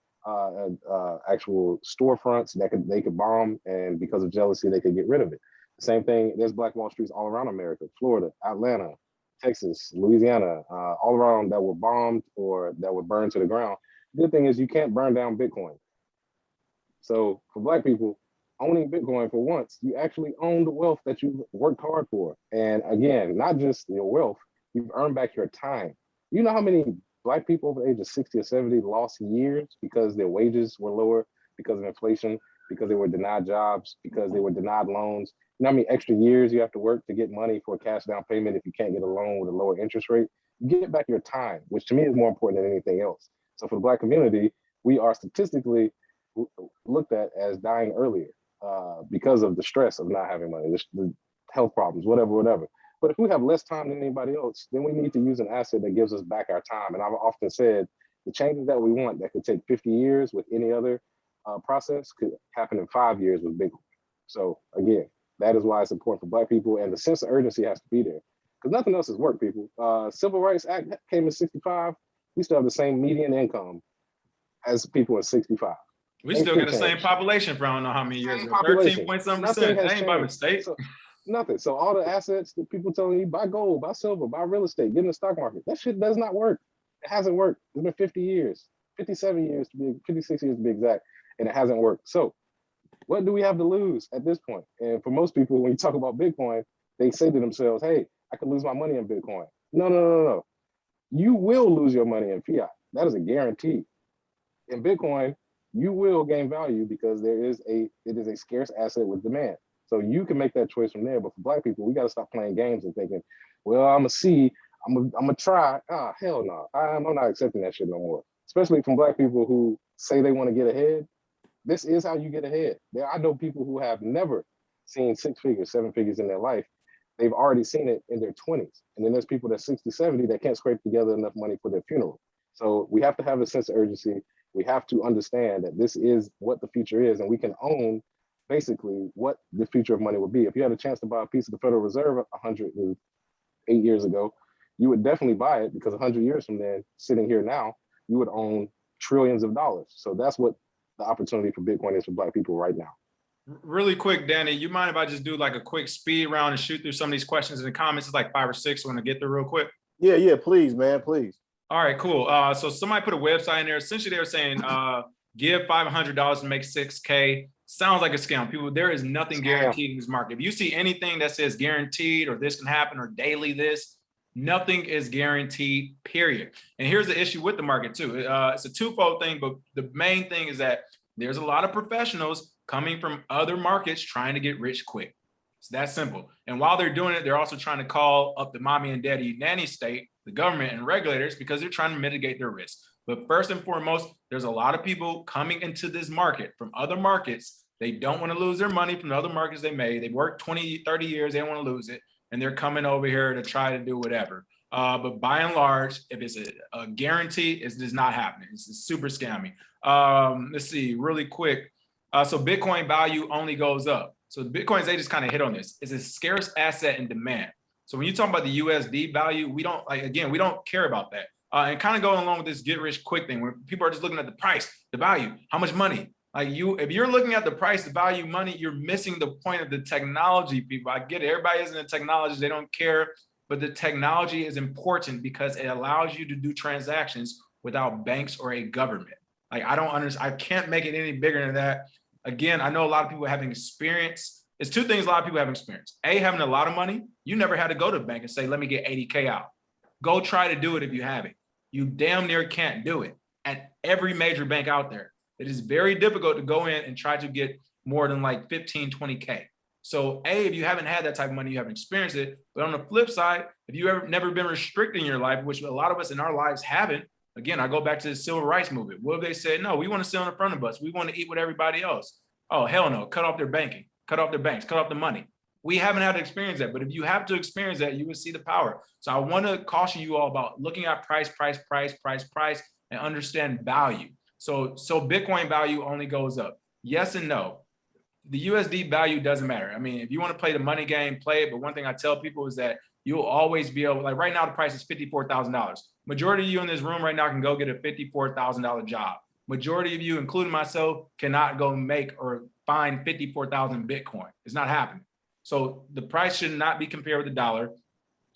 actual storefronts that they could bomb, and because of jealousy, they could get rid of it. The same thing, there's Black Wall Streets all around America, Florida, Atlanta, Texas, Louisiana, all around that were bombed or that were burned to the ground. The good thing is you can't burn down Bitcoin. So for Black people, owning Bitcoin for once, you actually own the wealth that you've worked hard for. And again, not just your wealth, you've earned back your time. You know how many Black people over the age of 60 or 70 lost years because their wages were lower, because of inflation, because they were denied jobs, because they were denied loans. You know how many extra years you have to work to get money for a cash down payment if you can't get a loan with a lower interest rate? You get back your time, which to me is more important than anything else. So for the Black community, we are statistically looked at as dying earlier because of the stress of not having money, the health problems, whatever. But if we have less time than anybody else, then we need to use an asset that gives us back our time. And I've often said the changes that we want that could take 50 years with any other process could happen in 5 years with Bitcoin. So again, that is why it's important for Black people, and the sense of urgency has to be there because nothing else has worked, people. Civil Rights Act came in 65. We still have the same median income as people in 65. We still get the same population for I don't know how many years. 13.7%. That ain't by mistake. So, nothing. So all the assets that people telling you, buy gold, buy silver, buy real estate, get in the stock market, that shit does not work. It hasn't worked. It's been 50 years, 57 years to be, 56 years to be exact, and it hasn't worked. So what do we have to lose at this point? And for most people, when you talk about Bitcoin, they say to themselves, hey, I could lose my money in Bitcoin. No. You will lose your money in fiat. That is a guarantee. In Bitcoin, you will gain value because it is a scarce asset with demand. So you can make that choice from there. But for Black people, we got to stop playing games and thinking, well, I'm gonna try. Hell no. I'm not accepting that shit no more. Especially from Black people who say they want to get ahead. This is how you get ahead. I know people who have never seen 6 figures, 7 figures in their life. They've already seen it in their 20s. And then there's people that 60, 70 that can't scrape together enough money for their funeral. So we have to have a sense of urgency. We have to understand that this is what the future is, and we can own basically what the future of money would be. If you had a chance to buy a piece of the Federal Reserve 108 years ago, you would definitely buy it because 100 years from then, sitting here now, you would own trillions of dollars. So that's what the opportunity for Bitcoin is for Black people right now. Really quick, Danny, you mind if I just do like a quick speed round and shoot through some of these questions in the comments? It's like 5 or 6. I want to get through real quick. Yeah, please, man, please. All right, cool. So somebody put a website in there. Essentially, they were saying give $500 to make 6K. Sounds like a scam. People, there is nothing guaranteed in this market. If you see anything that says guaranteed or this can happen or daily this, nothing is guaranteed, period. And here's the issue with the market too. It's a twofold thing, but the main thing is that there's a lot of professionals coming from other markets trying to get rich quick. It's that simple. And while they're doing it, they're also trying to call up the mommy and daddy nanny state, the government and regulators, because they're trying to mitigate their risk. But first and foremost, there's a lot of people coming into this market from other markets. They don't want to lose their money from the other markets they made. They worked 20, 30 years. They don't want to lose it. And they're coming over here to try to do whatever. But by and large, if it's a guarantee, it does not happen. It's super scammy. Let's see, really quick. So Bitcoin value only goes up. So the Bitcoins, they just kind of hit on this. It's a scarce asset in demand. So when you talk about the USD value, we don't we don't care about that. And kind of going along with this get rich quick thing, where people are just looking at the price, the value, how much money. If you're looking at the price, the value, money, you're missing the point of the technology, people. I get it. Everybody isn't in technology. They don't care. But the technology is important because it allows you to do transactions without banks or a government. I don't understand. I can't make it any bigger than that. Again, I know a lot of people having experience. It's two things a lot of people have experience. A, having a lot of money. You never had to go to the bank and say, let me get 80K out. Go try to do it if you have it. You damn near can't do it at every major bank out there. It is very difficult to go in and try to get more than like 15, 20K. So A, if you haven't had that type of money, you haven't experienced it. But on the flip side, if you ever never been restricted in your life, which a lot of us in our lives haven't, again, I go back to the civil rights movement. What if they said, no, we want to sit on the front of us. We want to eat with everybody else. Oh, hell no, cut off their banking, cut off their banks, cut off the money. We haven't had to experience that, but if you have to experience that, you will see the power. So I want to caution you all about looking at price, and understand value. So Bitcoin value only goes up. Yes and no. The USD value doesn't matter. I mean, if you want to play the money game, play it. But one thing I tell people is that you'll always be able, like right now, the price is $54,000. Majority of you in this room right now can go get a $54,000 job. Majority of you, including myself, cannot go make or find 54,000 Bitcoin. It's not happening. So the price should not be compared with the dollar.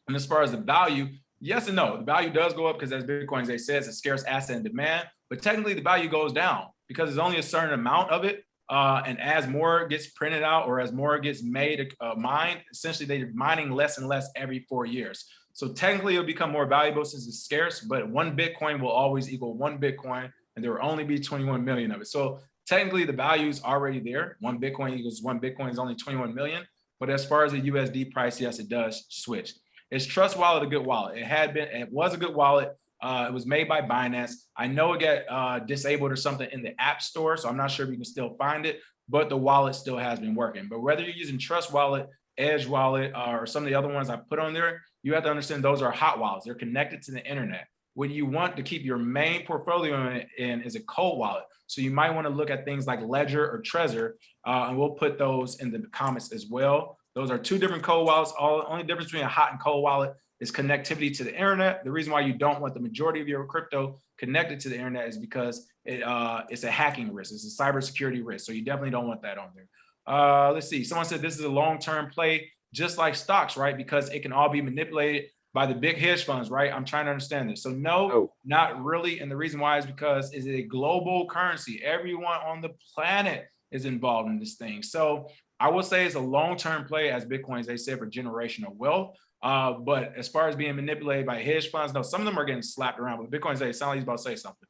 And as far as the value, yes and no. The value does go up because as Bitcoin, as they say, it's a scarce asset in demand. But technically, the value goes down because there's only a certain amount of it. And as more gets printed out or as more gets made, mined, essentially they're mining less and less every 4 years. So technically, it'll become more valuable since it's scarce. But one Bitcoin will always equal one Bitcoin, and there will only be 21 million of it. So technically, the value is already there. One Bitcoin equals one Bitcoin is only 21 million. But as far as the USD price, yes, it does switch. Is Trust Wallet a good wallet? It was a good wallet. It was made by Binance. I know it got disabled or something in the App Store, so I'm not sure if you can still find it, but the wallet still has been working. But whether you're using Trust Wallet, Edge Wallet, or some of the other ones I put on there, you have to understand those are hot wallets. They're connected to the internet. What you want to keep your main portfolio in is a cold wallet. So you might want to look at things like Ledger or Trezor, and we'll put those in the comments as well. Those are two different cold wallets. Only difference between a hot and cold wallet is connectivity to the internet. The reason why you don't want the majority of your crypto connected to the internet is because it's a hacking risk. It's a cybersecurity risk. So you definitely don't want that on there. Let's see. Someone said this is a long-term play, just like stocks, right? Because it can all be manipulated by the big hedge funds, right? I'm trying to understand this. So no, not really. And the reason why is because it's a global currency. Everyone on the planet is involved in this thing. So I would say it's a long-term play, as Bitcoin, as they say, for generational wealth. But as far as being manipulated by hedge funds, no, some of them are getting slapped around. But Bitcoin, it sounds like he's about to say something.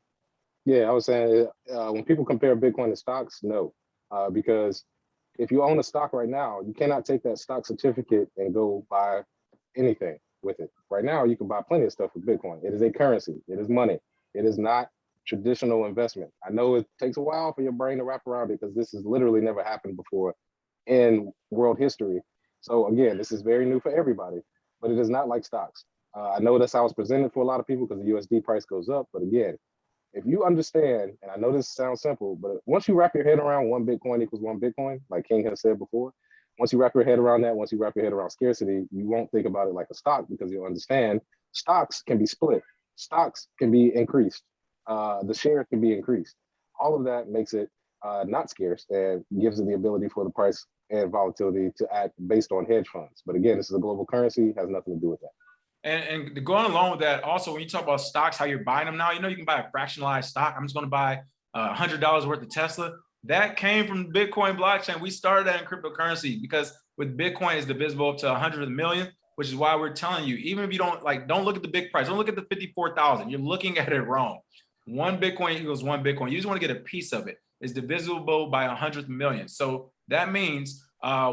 Yeah, I was saying when people compare Bitcoin to stocks, no, because if you own a stock right now, you cannot take that stock certificate and go buy anything with it. Right now, you can buy plenty of stuff with Bitcoin. It is a currency. It is money. It is not traditional investment. I know it takes a while for your brain to wrap around it because this has literally never happened before in world history. So again, this is very new for everybody, but it is not like stocks. I know that's how it's presented for a lot of people because the USD price goes up. But again, if you understand, and I know this sounds simple, but once you wrap your head around one Bitcoin equals one Bitcoin, like King has said before, once you wrap your head around that, once you wrap your head around scarcity, you won't think about it like a stock because you'll understand stocks can be split. Stocks can be increased. The share can be increased. All of that makes it not scarce and gives it the ability for the price and volatility to act based on hedge funds. But again, this is a global currency, has nothing to do with that. And going along with that, also, when you talk about stocks, how you're buying them now, you can buy a fractionalized stock. I'm just going to buy $100 worth of Tesla. That came from the Bitcoin blockchain. We started that in cryptocurrency because with Bitcoin, it's divisible up to 100 million, which is why we're telling you, even if you don't look at the big price, don't look at the 54,000. You're looking at it wrong. One Bitcoin equals one Bitcoin. You just want to get a piece of it. It's divisible by 100 million. So that means,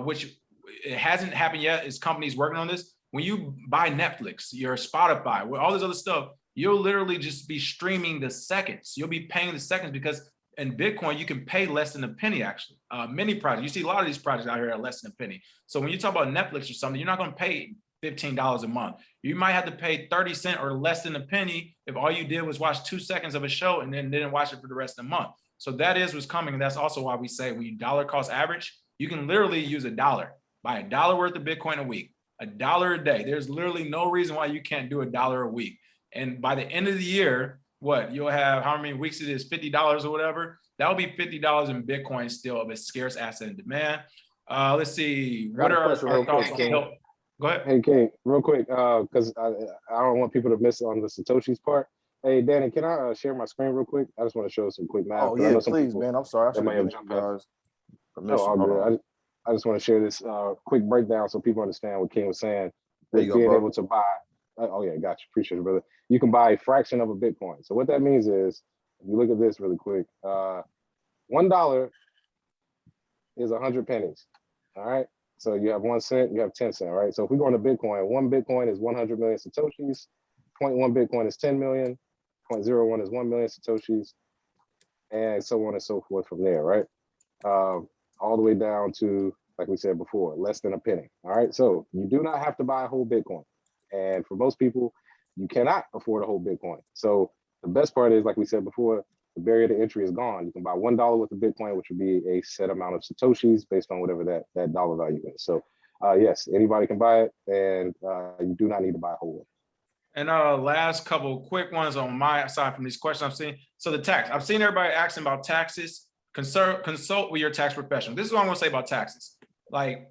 which it hasn't happened yet, is companies working on this. When you buy Netflix, your Spotify, all this other stuff, you'll literally just be streaming the seconds. You'll be paying the seconds because in Bitcoin, you can pay less than a penny, actually. Many projects, you see a lot of these projects out here are less than a penny. So when you talk about Netflix or something, you're not going to pay $15 a month. You might have to pay 30 cents or less than a penny if all you did was watch 2 seconds of a show and then didn't watch it for the rest of the month. So that is what's coming. And that's also why we say when you dollar cost average, you can literally use $1, buy $1 worth of Bitcoin a week, $1 a day. There's literally no reason why you can't do $1 a week. And by the end of the year, you'll have how many weeks it is, $50 or whatever. That'll be $50 in Bitcoin still of a scarce asset in demand. Let's see. What are our thoughts on help? Go ahead. Hey, King, real quick, because I don't want people to miss on the Satoshis part. Hey, Danny, can I share my screen real quick? I just want to show some quick math. Oh, yeah, please, man. I'm sorry. I should have jumped guys. No, all good. I just want to share this quick breakdown so people understand what King was saying. Being able to buy. Oh, yeah, got you. Appreciate it, brother. You can buy a fraction of a Bitcoin. So what that means is, if you look at this really quick, $1 is 100 pennies. All right. So you have 1 cent, you have 10 cents, right? So if we go into Bitcoin, 1 Bitcoin is 100 million Satoshis, 0.1 Bitcoin is 10 million, 0.01 is 1 million Satoshis, and so on and so forth from there, right? all the way down to, like we said before, less than a penny. All right. So you do not have to buy a whole Bitcoin. And for most people, you cannot afford a whole Bitcoin. So the best part is, like we said before, the barrier to entry is gone. You can buy $1 worth of Bitcoin, which would be a set amount of Satoshis based on whatever that dollar value is. So yes, anybody can buy it, and you do not need to buy a whole one. And last couple quick ones on my side from these questions I'm seeing. So the tax, I've seen everybody asking about taxes. Consult with your tax professional. This is what I'm gonna say about taxes. Like,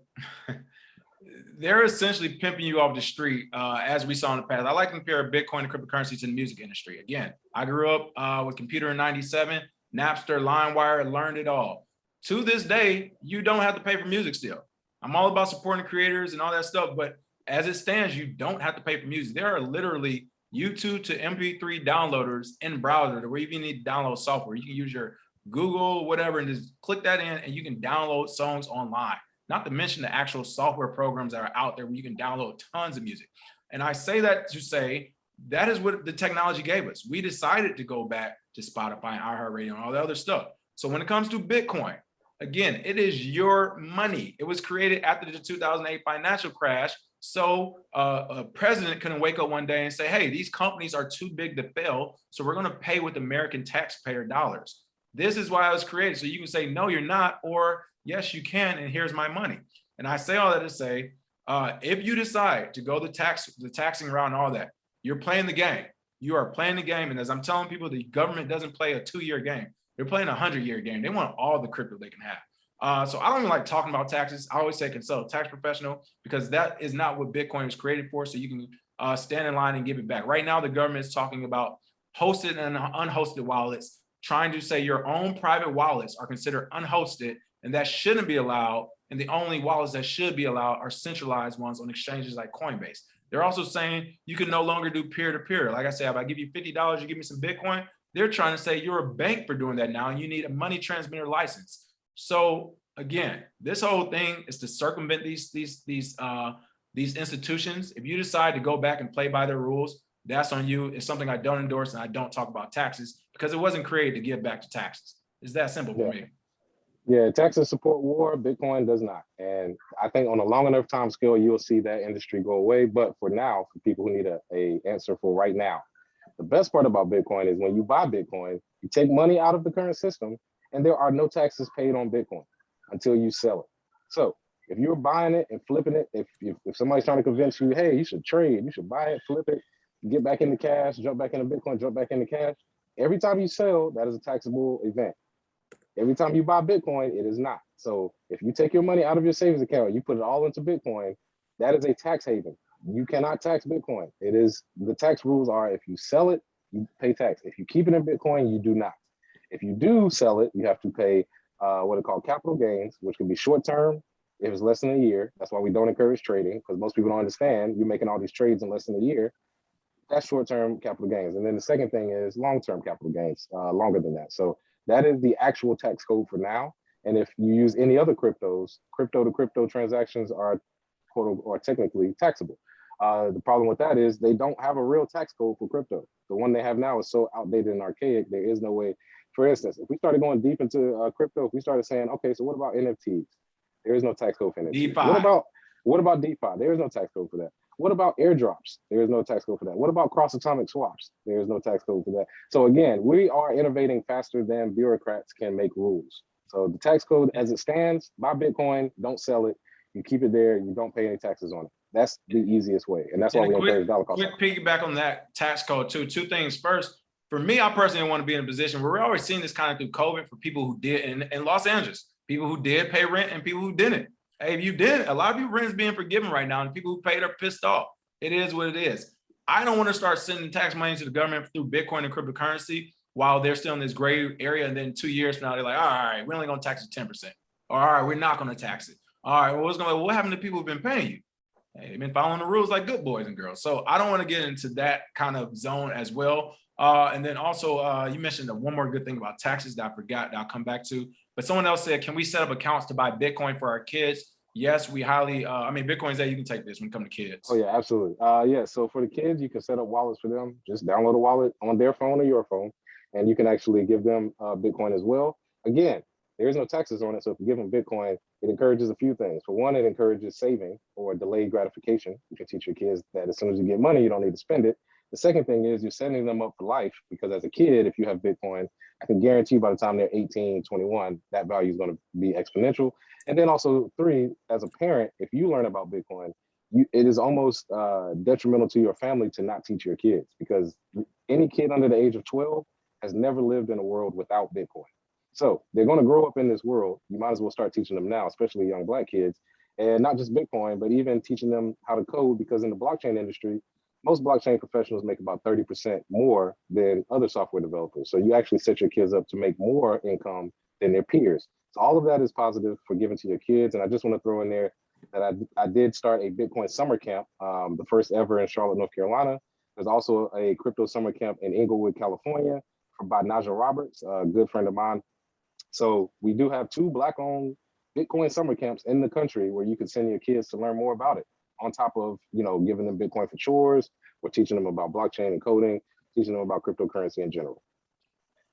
they're essentially pimping you off the street, as we saw in the past. I like to compare Bitcoin and cryptocurrency to the music industry. Again, I grew up with computer in '97, Napster, LimeWire, learned it all. To this day, you don't have to pay for music still. I'm all about supporting creators and all that stuff, but as it stands, you don't have to pay for music. There are literally YouTube to MP3 downloaders in browser where you even need to download software. You can use your Google, whatever, and just click that in and you can download songs online. Not to mention the actual software programs that are out there where you can download tons of music. And I say that to say that is what the technology gave us. We decided to go back to Spotify and iHeartRadio and all the other stuff. So when it comes to Bitcoin, again, it is your money. It was created after the 2008 financial crash. So a president couldn't wake up one day and say, hey, these companies are too big to fail, so we're going to pay with American taxpayer dollars. This is why it was created. So you can say, no, you're not, or yes, you can, and here's my money. And I say all that to say, if you decide to go the taxing route and all that, you're playing the game. You are playing the game. And as I'm telling people, the government doesn't play a 2-year game. They're playing a 100-year game. They want all the crypto they can have. So I don't even like talking about taxes. I always say consult a tax professional, because that is not what Bitcoin was created for. So you can stand in line and give it back. Right now, the government is talking about hosted and unhosted wallets, trying to say your own private wallets are considered unhosted, and that shouldn't be allowed. And the only wallets that should be allowed are centralized ones on exchanges like Coinbase. They're also saying you can no longer do peer-to-peer. Like I said, if I give you $50, you give me some Bitcoin, they're trying to say you're a bank for doing that now, and you need a money transmitter license. So again, this whole thing is to circumvent these institutions. If you decide to go back and play by their rules, that's on you. It's something I don't endorse, and I don't talk about taxes because it wasn't created to give back to taxes. It's that simple for me. Yeah, taxes support war, Bitcoin does not. And I think on a long enough time scale, you'll see that industry go away. But for now, for people who need a answer for right now, the best part about Bitcoin is when you buy Bitcoin, you take money out of the current system and there are no taxes paid on Bitcoin until you sell it. So if you're buying it and flipping it, if somebody's trying to convince you, hey, you should trade, you should buy it, flip it, get back into cash, jump back into Bitcoin, jump back into cash, every time you sell, that is a taxable event. Every time you buy Bitcoin, it is not. So if you take your money out of your savings account, you put it all into Bitcoin, that is a tax haven. You cannot tax Bitcoin. It is, the tax rules are if you sell it, you pay tax. If you keep it in Bitcoin, you do not. If you do sell it, you have to pay what are called capital gains, which can be short term if it's less than a year. That's why we don't encourage trading, because most people don't understand you're making all these trades in less than a year. That's short term capital gains. And then the second thing is long term capital gains, longer than that. So that is the actual tax code for now. And if you use any other cryptos, crypto to crypto transactions are technically taxable. The problem with that is they don't have a real tax code for crypto. The one they have now is so outdated and archaic, there is no way. For instance, if we started going deep into crypto, if we started saying, okay, so what about NFTs? There is no tax code for NFTs. DeFi. What about DeFi? There is no tax code for that. What about airdrops? There is no tax code for that. What about cross-atomic swaps? There is no tax code for that. So again, we are innovating faster than bureaucrats can make rules. So the tax code as it stands, buy Bitcoin, don't sell it. You keep it there, you don't pay any taxes on it. That's the easiest way. And that's why we encourage dollar cost. Quick piggyback on that tax code too. Two things. First, for me, I personally want to be in a position where we're always seeing this kind of through COVID for people who did in Los Angeles, people who did pay rent and people who didn't. Hey, if you didn't, a lot of you rent's being forgiven right now, and people who paid are pissed off. It is what it is. I don't want to start sending tax money to the government through Bitcoin and cryptocurrency while they're still in this gray area. And then 2 years from now, they're like, all right, we're only going to tax it 10%. Or, all right, we're not going to tax it. All right, well, what happened to people who've been paying you? Hey, they've been following the rules like good boys and girls. So I don't want to get into that kind of zone as well. And then also, you mentioned one more good thing about taxes that I forgot that I'll come back to. But someone else said, can we set up accounts to buy Bitcoin for our kids? Yes, we highly, Bitcoin's that you can take this when it comes to kids. Oh yeah, absolutely. Yeah, so for the kids, you can set up wallets for them. Just download a wallet on their phone or your phone, and you can actually give them Bitcoin as well. Again, there is no taxes on it. So if you give them Bitcoin, it encourages a few things. For one, it encourages saving or delayed gratification. You can teach your kids that as soon as you get money, you don't need to spend it. The second thing is you're setting them up for life, because as a kid, if you have Bitcoin, I can guarantee by the time they're 18, 21, that value is going to be exponential. And then also three, as a parent, if you learn about Bitcoin, it is almost detrimental to your family to not teach your kids, because any kid under the age of 12 has never lived in a world without Bitcoin. So they're going to grow up in this world. You might as well start teaching them now, especially young Black kids, and not just Bitcoin, but even teaching them how to code, because in the blockchain industry, most blockchain professionals make about 30% more than other software developers. So you actually set your kids up to make more income than their peers. So all of that is positive for giving to your kids. And I just want to throw in there that I did start a Bitcoin summer camp, the first ever in Charlotte, North Carolina. There's also a crypto summer camp in Inglewood, California, by Naja Roberts, a good friend of mine. So we do have 2 Black-owned Bitcoin summer camps in the country where you can send your kids to learn more about it, on top of, giving them Bitcoin for chores, or teaching them about blockchain and coding, teaching them about cryptocurrency in general.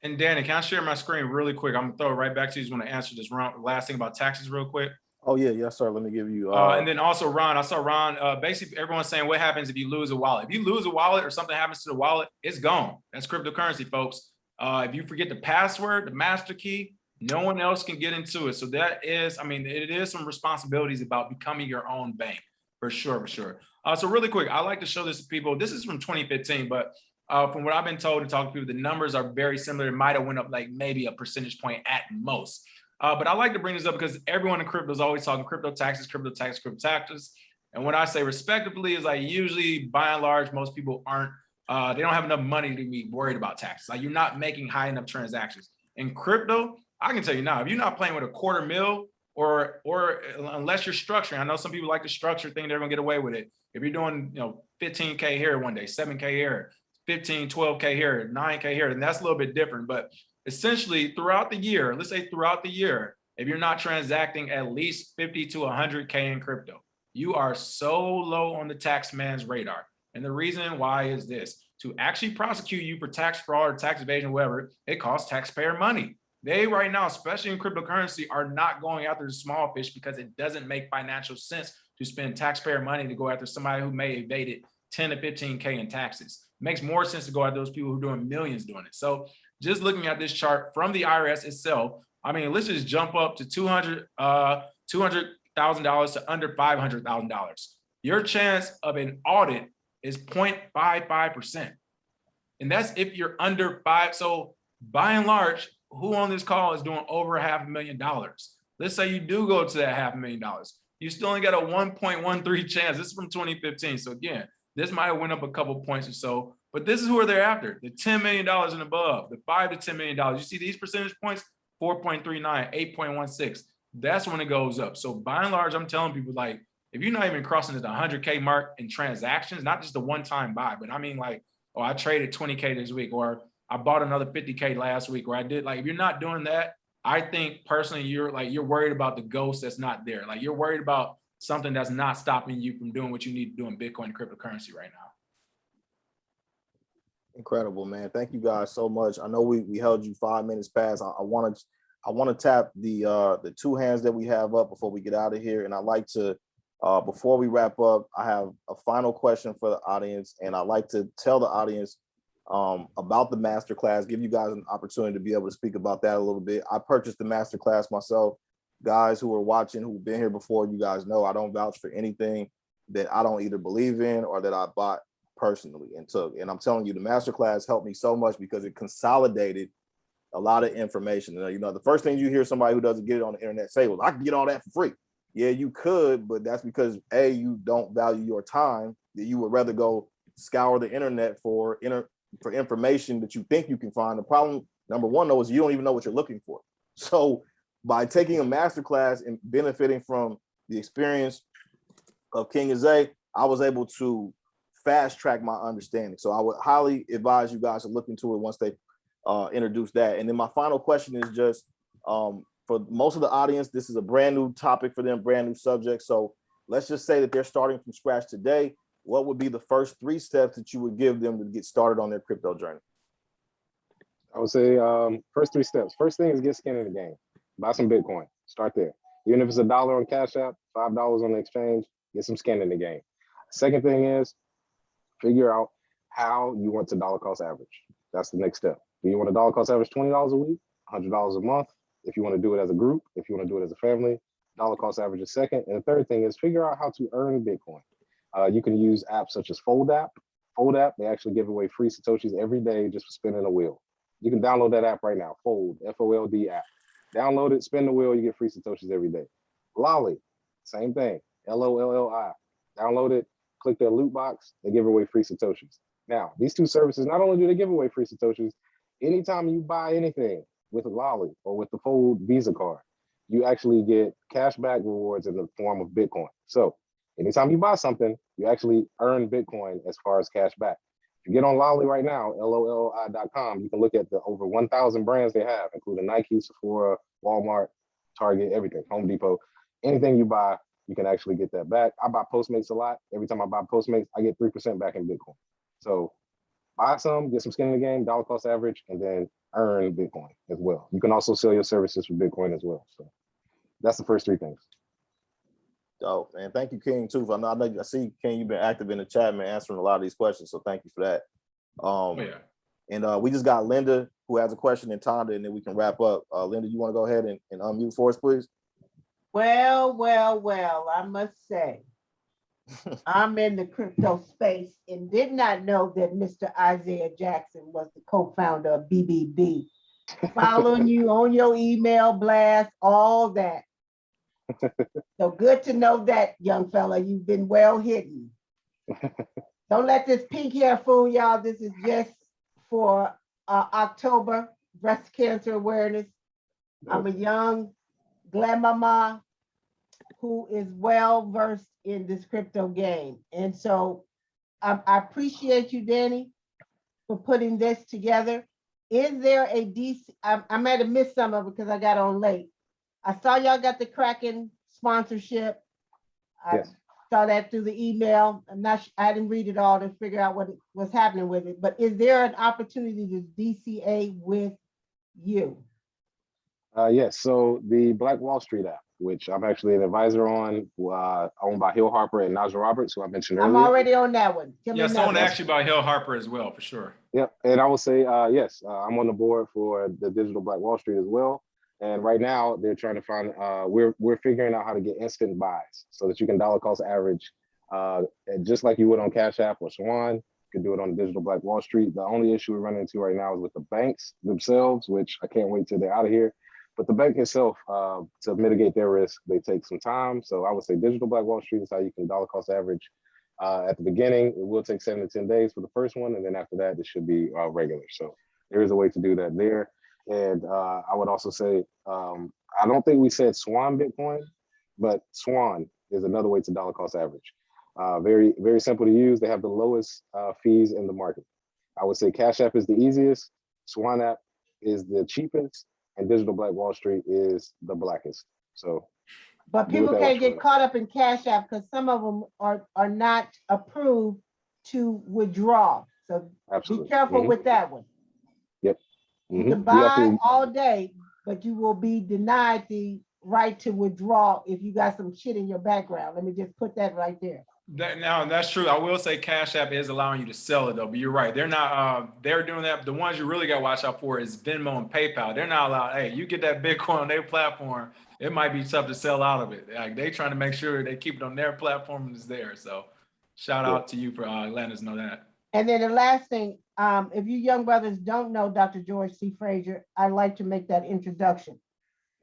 And Danny, can I share my screen really quick? I'm gonna throw it right back to you. Just want to answer this last thing about taxes real quick. Oh yeah, yes sir. Let me give you. And then also Ron, I saw Ron. Basically, everyone's saying what happens if you lose a wallet. If you lose a wallet or something happens to the wallet, it's gone. That's cryptocurrency, folks. If you forget the password, the master key, no one else can get into it. So that is, it is some responsibilities about becoming your own bank, for sure, for sure. So really quick, I like to show this to people. This is from 2015, but from what I've been told and talking to people, the numbers are very similar. It might have went up like maybe a percentage point at most. But I like to bring this up because everyone in crypto is always talking crypto taxes, crypto taxes, crypto taxes. And when I say respectively is like usually by and large, most people aren't, they don't have enough money to be worried about taxes. Like you're not making high enough transactions. In crypto, I can tell you now, if you're not playing with $250,000 or unless you're structuring, I know some people like to structure, think they're gonna get away with it. If you're doing 15K here one day, 7K here, 15, 12K here, 9K here, and that's a little bit different. But essentially throughout the year, let's say throughout the year, if you're not transacting at least 50 to 100K in crypto, you are so low on the tax man's radar. And the reason why is this: to actually prosecute you for tax fraud or tax evasion, whatever, it costs taxpayer money. They right now, especially in cryptocurrency, are not going after the small fish because it doesn't make financial sense to spend taxpayer money to go after somebody who may evaded 10 to 15K in taxes. It makes more sense to go after those people who are doing millions doing it. So just looking at this chart from the IRS itself, let's just jump up to $200,000 to under $500,000. Your chance of an audit is 0.55%. And that's if you're under 5. So by and large, who on this call is doing over $500,000? Let's say you do go to that $500,000. You still only got a 1.13 chance. This is from 2015. So again, this might have went up a couple points or so, but this is who they're after: the $10 million and above, the $5 to $10 million. You see these percentage points, 4.39, 8.16. That's when it goes up. So by and large, I'm telling people, like, if you're not even crossing the 100K mark in transactions, not just the one-time buy, but I traded 20K this week, or I bought another 50K last week, or I did, like, if you're not doing that, I think personally, you're worried about the ghost that's not there. Like you're worried about something that's not stopping you from doing what you need to do in Bitcoin and cryptocurrency right now. Incredible, man. Thank you guys so much. I know we held you 5 minutes past. I want to tap the 2 hands that we have up before we get out of here. And I'd like to, before we wrap up, I have a final question for the audience. And I'd like to tell the audience about the masterclass, give you guys an opportunity to be able to speak about that a little bit. I purchased the masterclass myself. Guys who are watching, who've been here before, you guys know I don't vouch for anything that I don't either believe in or that I bought personally and took. And I'm telling you, the masterclass helped me so much because it consolidated a lot of information. The first thing you hear somebody who doesn't get it on the internet say, well, I can get all that for free. Yeah, you could, but that's because you don't value your time, that you would rather go scour the internet for information that you think you can find. The problem, number one, though, is you don't even know what you're looking for. So by taking a masterclass and benefiting from the experience of King Azay, I was able to fast track my understanding. So I would highly advise you guys to look into it once they introduce that. And then my final question is just, for most of the audience, this is a brand new topic for them, brand new subject. So let's just say that they're starting from scratch today. What would be the first 3 steps that you would give them to get started on their crypto journey? I would say first 3 steps. First thing is get skin in the game. Buy some Bitcoin. Start there. Even if it's $1 on Cash App, $5 on the exchange, get some skin in the game. Second thing is figure out how you want to dollar cost average. That's the next step. Do you want to dollar cost average $20 a week, $100 a month? If you want to do it as a group, if you want to do it as a family, dollar cost average is second. And the third thing is figure out how to earn Bitcoin. You can use apps such as Fold app. Fold app, they actually give away free Satoshis every day just for spinning a wheel. You can download that app right now, Fold, F-O-L-D app. Download it, spin the wheel, you get free Satoshis every day. Lolly, same thing, L-O-L-L-I. Download it, click their loot box, they give away free Satoshis. Now, these two services, not only do they give away free Satoshis, anytime you buy anything with a Lolly or with the Fold Visa card, you actually get cashback rewards in the form of Bitcoin. So anytime you buy something, you actually earn Bitcoin as far as cash back. If you get on Lolly right now, LOLI.com, you can look at the over 1,000 brands they have, including Nike, Sephora, Walmart, Target, everything, Home Depot. Anything you buy, you can actually get that back. I buy Postmates a lot. Every time I buy Postmates, I get 3% back in Bitcoin. So buy some, get some skin in the game, dollar cost average, and then earn Bitcoin as well. You can also sell your services for Bitcoin as well. So that's the first three things. Dope, man. Thank you, King, too. I see, King, you've been active in the chat, man, answering a lot of these questions. So thank you for that. And we just got Linda, who has a question, and Tonda, and then we can wrap up. Linda, you want to go ahead and unmute for us, please? Well, I must say, I'm in the crypto space and did not know that Mr. Isaiah Jackson was the co-founder of BBB. Following you on your email blast, all that. So good to know that, young fella. You've been well hidden. Don't let this pink hair fool y'all. This is just for October breast cancer awareness. I'm a young grandmama who is well versed in this crypto game. And so I appreciate you, Danny, for putting this together. Is there a DC? I might have missed some of it because I got on late. I saw y'all got the Kraken sponsorship. I saw that through the email. I didn't read it all to figure out what was happening with it. But is there an opportunity to DCA with you? Yes. So the Black Wall Street app, which I'm actually an advisor on, owned by Hill Harper and Naja Roberts, who I mentioned earlier. I'm already on that one. Someone actually by Hill Harper as well, for sure. Yep. And I will say, yes, I'm on the board for the Digital Black Wall Street as well. And right now they're trying to find, we're figuring out how to get instant buys so that you can dollar cost average, just like you would on Cash App or Swan. You can do it on the Digital Black Wall Street. The only issue we're running into right now is with the banks themselves, which I can't wait till they're out of here. But the bank itself, to mitigate their risk, they take some time. So I would say Digital Black Wall Street is how you can dollar cost average. At the beginning, it will take 7 to 10 days for the first one. And then after that, it should be regular. So there is a way to do that there. And I would also say, I don't think we said Swan Bitcoin, but Swan is another way to dollar cost average. Very, very simple to use. They have the lowest fees in the market. I would say Cash App is the easiest. Swan app is the cheapest. And Digital Black Wall Street is the blackest. So, but people can't get caught up in Cash App because some of them are not approved to withdraw. So absolutely. Be careful with that one. Yep. You can buy all day, but you will be denied the right to withdraw if you got some shit in your background. Let me just put that right there. Now that's true. I will say Cash App is allowing you to sell it though, but you're right. They're not. They're doing that. The ones you really got to watch out for is Venmo and PayPal. They're not allowed. Hey, you get that Bitcoin on their platform, it might be tough to sell out of it. Like they trying to make sure they keep it on their platform and it's there. So, shout out to you for letting us know that. And then the last thing, if you young brothers don't know Dr. George C. Frazier, I'd like to make that introduction.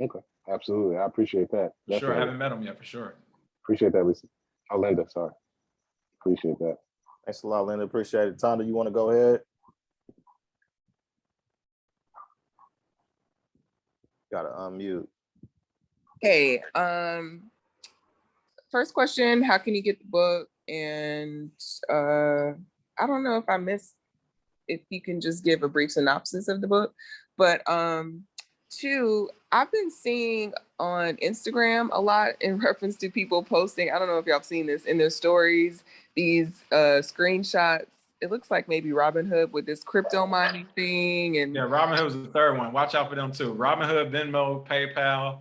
Okay, absolutely. I appreciate that. For sure, I haven't met him yet. For sure. Appreciate that, Lisa. Oh, Linda, sorry. Appreciate that. Thanks a lot, Linda. Appreciate it. Tonda, you want to go ahead? Gotta unmute. Hey, first question, how can you get the book? And I don't know if I missed, if you can just give a brief synopsis of the book, but two, I've been seeing on Instagram a lot in reference to people posting, I don't know if y'all have seen this in their stories, these screenshots it looks like maybe Robinhood with this crypto mining thing, and Yeah, Robinhood was the third one. Watch out for them too. Robinhood, Venmo, PayPal.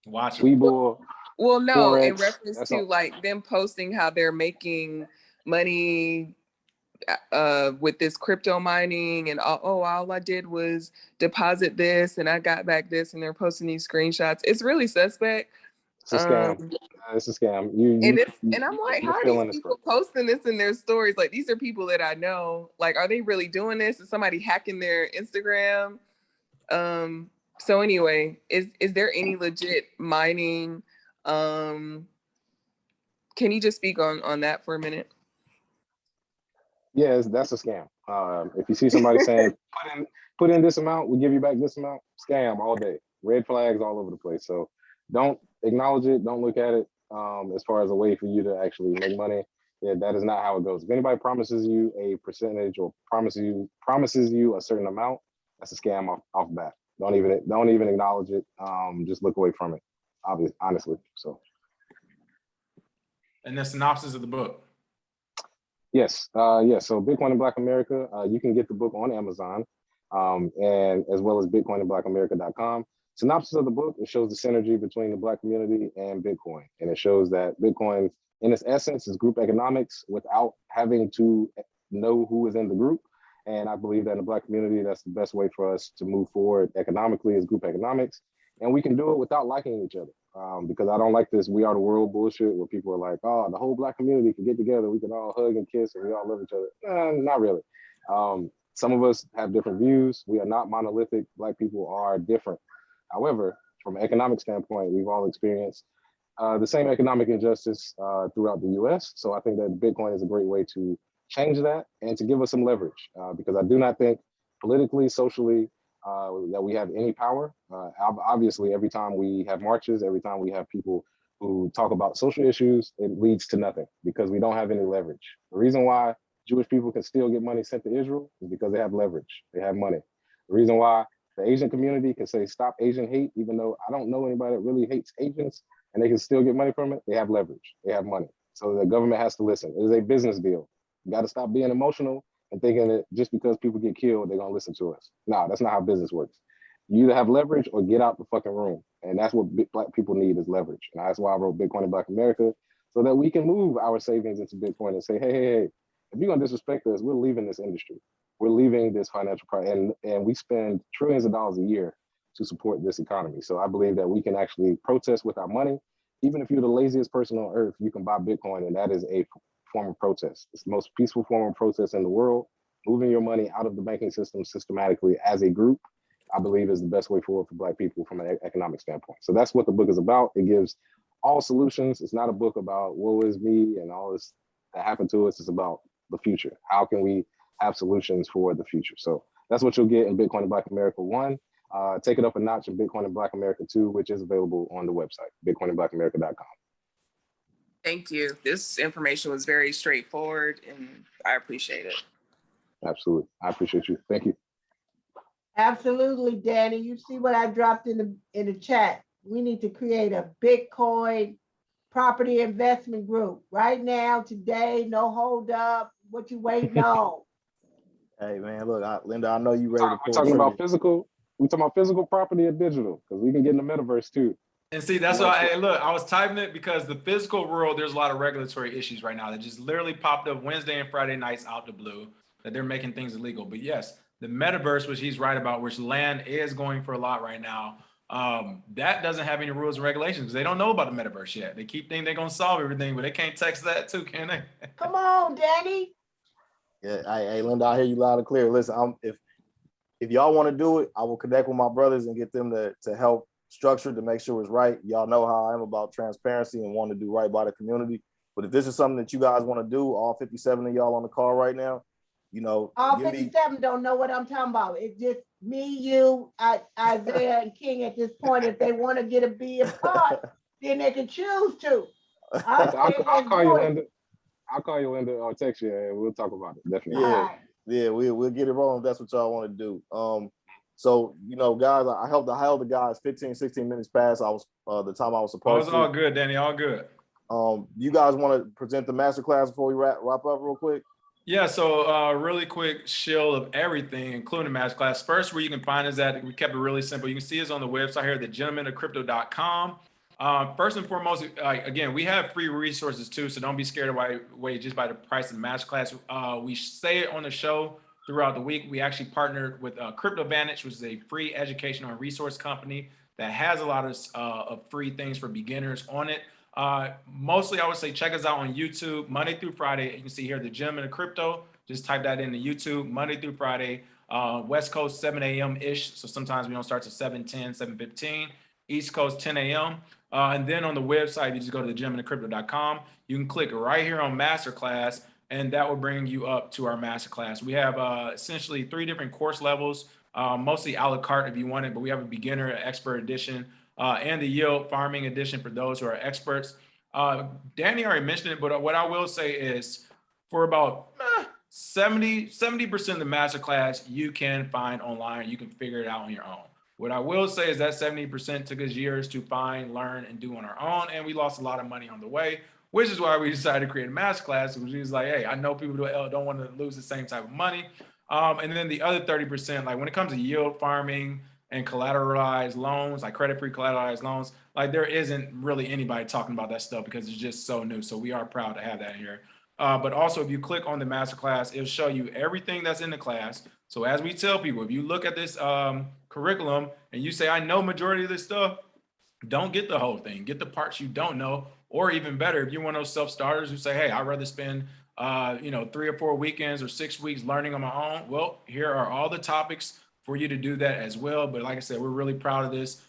Watch them. Webull, well, no, in Forex. reference That's to all. like them posting how they're making money with this crypto mining, and all I did was deposit this and I got back this, and they're posting these screenshots. It's really suspect. It's a scam. It's a scam. And I'm like, how you're are these feeling this people posting this in their stories? Like, these are people that I know. Like, are they really doing this? Is somebody hacking their Instagram? So anyway, is there any legit mining? Can you just speak on that for a minute? Yeah, that's a scam. If you see somebody saying put in this amount, we give you back this amount, scam all day. Red flags all over the place. So don't acknowledge it. Don't look at it as far as a way for you to actually make money. Yeah, that is not how it goes. If anybody promises you a percentage or promises you a certain amount, that's a scam off the bat. Don't even acknowledge it. Just look away from it. Honestly. So. And the synopsis of the book. Yes. So Bitcoin in Black America, you can get the book on Amazon, and as well as bitcoininblackамerica.com. Synopsis of the book, it shows the synergy between the Black community and Bitcoin. And it shows that Bitcoin, in its essence, is group economics without having to know who is in the group. And I believe that in the Black community, that's the best way for us to move forward economically is group economics. And we can do it without liking each other. Because I don't like this we are the world bullshit where people are like, oh, the whole Black community can get together, we can all hug and kiss and we all love each other. Not really. Some of us have different views. We are not monolithic. Black people are different. However, from an economic standpoint, we've all experienced the same economic injustice throughout the US. So I think that Bitcoin is a great way to change that and to give us some leverage because I do not think politically, socially, that we have any power. Obviously, every time we have marches, every time we have people who talk about social issues, it leads to nothing because we don't have any leverage. The reason why Jewish people can still get money sent to Israel is because they have leverage. They have money. The reason why the Asian community can say stop Asian hate, even though I don't know anybody that really hates Asians, and they can still get money from it, they have leverage. They have money. So the government has to listen. It is a business deal. You got to stop being emotional and thinking that just because people get killed, they're gonna listen to us. No, that's not how business works. You either have leverage or get out the fucking room. And that's what Black people need is leverage. And that's why I wrote Bitcoin in Black America, so that we can move our savings into Bitcoin and say, hey, if you're gonna disrespect us, we're leaving this industry. We're leaving this financial part. And we spend trillions of dollars a year to support this economy. So I believe that we can actually protest with our money. Even if you're the laziest person on earth, you can buy Bitcoin, and that is a form of protest. It's the most peaceful form of protest in the world. Moving your money out of the banking system systematically as a group, I believe is the best way forward for Black people from an economic standpoint. So that's what the book is about. It gives all solutions. It's not a book about woe is me and all this that happened to us. It's about the future. How can we have solutions for the future? So that's what you'll get in Bitcoin in Black America 1. Take it up a notch in Bitcoin in Black America 2, which is available on the website, bitcoininblackамerica.com. Thank you. This information was very straightforward and I appreciate it. Absolutely. I appreciate you. Thank you. Absolutely, Danny. You see what I dropped in the chat. We need to create a Bitcoin property investment group right now, today. No hold up. What you waiting on? Hey man, look, Linda, I know you ready to We're talking about physical. We talking about physical property and digital because we can get in the metaverse too. And see, that's why, hey, look, I was typing it because the physical world, there's a lot of regulatory issues right now that just literally popped up Wednesday and Friday nights out the blue that they're making things illegal. But yes, the metaverse, which he's right about, which land is going for a lot right now, that doesn't have any rules and regulations because they don't know about the metaverse yet. They keep thinking they're going to solve everything, but they can't text that too, can they? Come on, Danny. Yeah, hey, Linda, I hear you loud and clear. Listen, if y'all want to do it, I will connect with my brothers and get them to help structure to make sure it's right. Y'all know how I am about transparency and want to do right by the community. But if this is something that you guys want to do, all 57 of y'all on the call right now, you know, all 57 don't know what I'm talking about. It's just me, you, Isaiah, and King at this point. If they want to be a part, then they can choose to. I'll call you, Linda. I'll call you, Linda, or text you, and we'll talk about it. Definitely. Yeah, we'll get it rolling if that's what y'all want to do. So, you know, guys, I held the guys 15, 16 minutes past the time I was supposed to. It's all good, Danny, all good. You guys want to present the masterclass before we wrap up real quick? Yeah, so really quick shield of everything, including the masterclass. First, where you can find us at, we kept it really simple. You can see us on the website here, thegentlemenofcrypto.com. First and foremost, again, we have free resources too, so don't be scared away just by the price of the masterclass. We say it on the show throughout the week. We actually partnered with Crypto Vantage, which is a free educational and resource company that has a lot of free things for beginners on it. Mostly, I would say check us out on YouTube Monday through Friday. You can see here the Gentlemen of Crypto. Just type that into YouTube Monday through Friday, West Coast 7 a.m. ish. So sometimes we don't start till 7:10, 7:15. East Coast 10 a.m. And then on the website, you just go to thegentlemenofcrypto.com. You can click right here on Masterclass, and that will bring you up to our Masterclass. We have essentially 3 different course levels, mostly a la carte if you want it, but we have a beginner, expert edition, and the yield farming edition for those who are experts. Danny already mentioned it, but what I will say is for about 70% of the masterclass you can find online. You can figure it out on your own. What I will say is that 70% took us years to find, learn, and do on our own, and we lost a lot of money on the way, which is why we decided to create a masterclass, which is like, hey, I know people don't want to lose the same type of money. And then the other 30%, like when it comes to yield farming and collateralized loans, like credit-free collateralized loans, like there isn't really anybody talking about that stuff because it's just so new. So we are proud to have that here. But also, if you click on the masterclass, it'll show you everything that's in the class. So as we tell people, if you look at this curriculum and you say, I know majority of this stuff, don't get the whole thing. Get the parts you don't know. Or even better, if you're one of those self-starters who say, hey, I'd rather spend 3 or 4 weekends or 6 weeks learning on my own. Well, here are all the topics for you to do that as well. But like I said, we're really proud of this.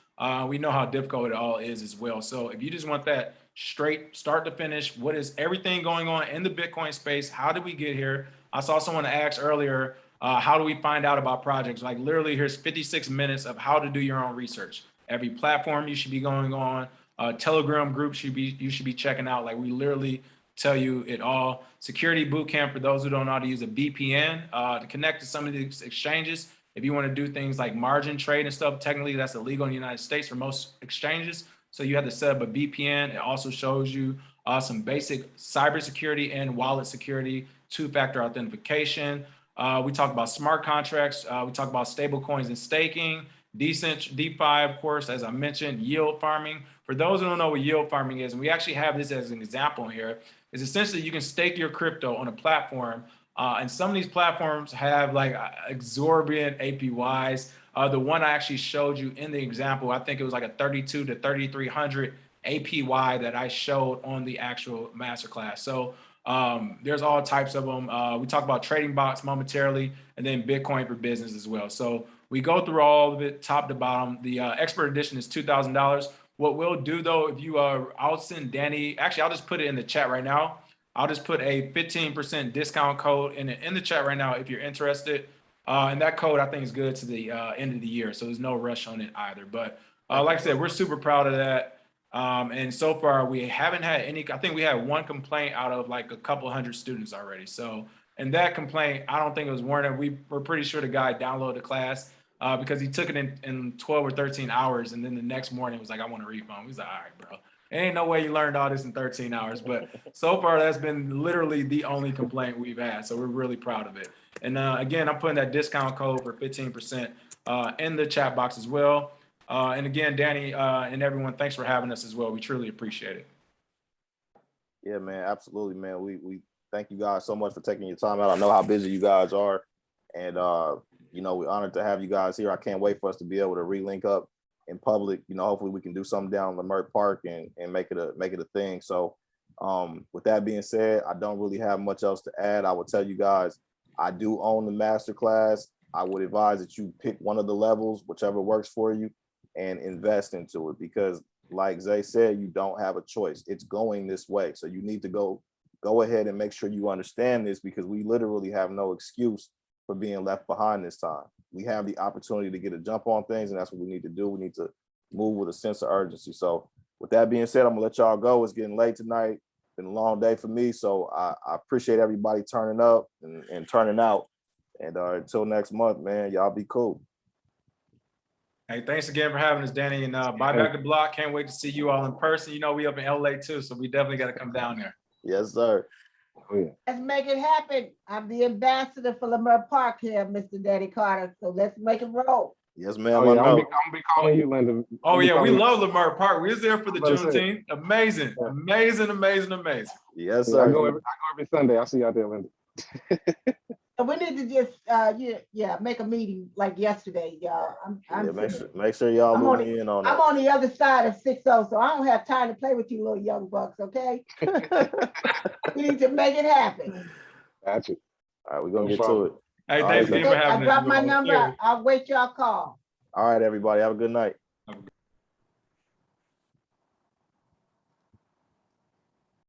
We know how difficult it all is as well. So if you just want that straight start to finish, what is everything going on in the Bitcoin space? How did we get here? I saw someone ask earlier, how do we find out about projects? Like literally here's 56 minutes of how to do your own research. Every platform you should be going on, Telegram group you should be checking out. Like we literally tell you it all. Security bootcamp for those who don't know how to use a VPN to connect to some of these exchanges. If you want to do things like margin trade and stuff, technically that's illegal in the United States for most exchanges. So you have to set up a VPN. It also shows you some basic cybersecurity and wallet security, 2-factor authentication. We talk about smart contracts. We talk about stable coins and staking, DeFi, of course, as I mentioned, yield farming. For those who don't know what yield farming is, and we actually have this as an example here, is essentially you can stake your crypto on a platform. And some of these platforms have like exorbitant APYs. The one I actually showed you in the example, I think it was like a 32 to 3,300 APY that I showed on the actual masterclass. So there's all types of them. We talk about trading bots momentarily, and then Bitcoin for business as well. So we go through all of it top to bottom. The expert edition is $2,000. What we'll do though, if you I'll send Danny, actually I'll just put it in the chat right now. I'll just put a 15% discount code in the chat right now if you're interested. And that code I think is good to the end of the year. So there's no rush on it either. But like I said, we're super proud of that. And so far we haven't had any, I think we had one complaint out of like a couple hundred students already. So, and that complaint, I don't think it was warranted. We were pretty sure the guy downloaded the class because he took it in 12 or 13 hours. And then the next morning was like, I want a refund. He was like, all right, bro. Ain't no way you learned all this in 13 hours. But so far, that's been literally the only complaint we've had. So we're really proud of it. And again, I'm putting that discount code for 15% in the chat box as well. And again, Danny and everyone, thanks for having us as well. We truly appreciate it. Yeah, man, absolutely, man. We thank you guys so much for taking your time out. I know how busy you guys are. And, we're honored to have you guys here. I can't wait for us to be able to relink up in public. Hopefully we can do something down Lamert Park and make it a thing. So with that being said, I don't really have much else to add. I will tell you guys, I do own the masterclass. I would advise that you pick one of the levels, whichever works for you, and invest into it because like Zay said, you don't have a choice. It's going this way. So you need to go ahead and make sure you understand this because we literally have no excuse for being left behind this time. We have the opportunity to get a jump on things, and that's what we need to do. We need to move with a sense of urgency. So with that being said, I'm gonna let y'all go. It's getting late tonight. Been a long day for me. So I appreciate everybody turning up and turning out. And until next month, man, y'all be cool. Hey, thanks again for having us, Danny. And buy back the block. Can't wait to see you all in person. We up in LA too, so we definitely got to come down there. Yes, sir. Oh yeah. Let's make it happen. I'm the ambassador for Lamar Park here, Mr. Daddy Carter. So let's make it roll. Yes, Oh ma'am. yeah. I I'm gonna know. be calling you, Linda. Oh I'll be yeah, we calling you. love Lamar Park. We was there for the I'm about to say. Juneteenth. Amazing, Yeah. amazing, amazing, amazing. Yes, Yeah, I sir. go every Sunday. I'll see you out there, Linda. So we need to just make a meeting like yesterday, y'all. Yeah, make sure y'all I'm loop on me in on I'm that. on the other side of 60, so I don't have time to play with you little young bucks, okay? We need to make it happen. Gotcha. All right, we're gonna No get problem. to it. Hey, All thanks right, again for I having us. dropped my Jerome. number. Cheers. I'll wait y'all call. All right, everybody. Have a good night.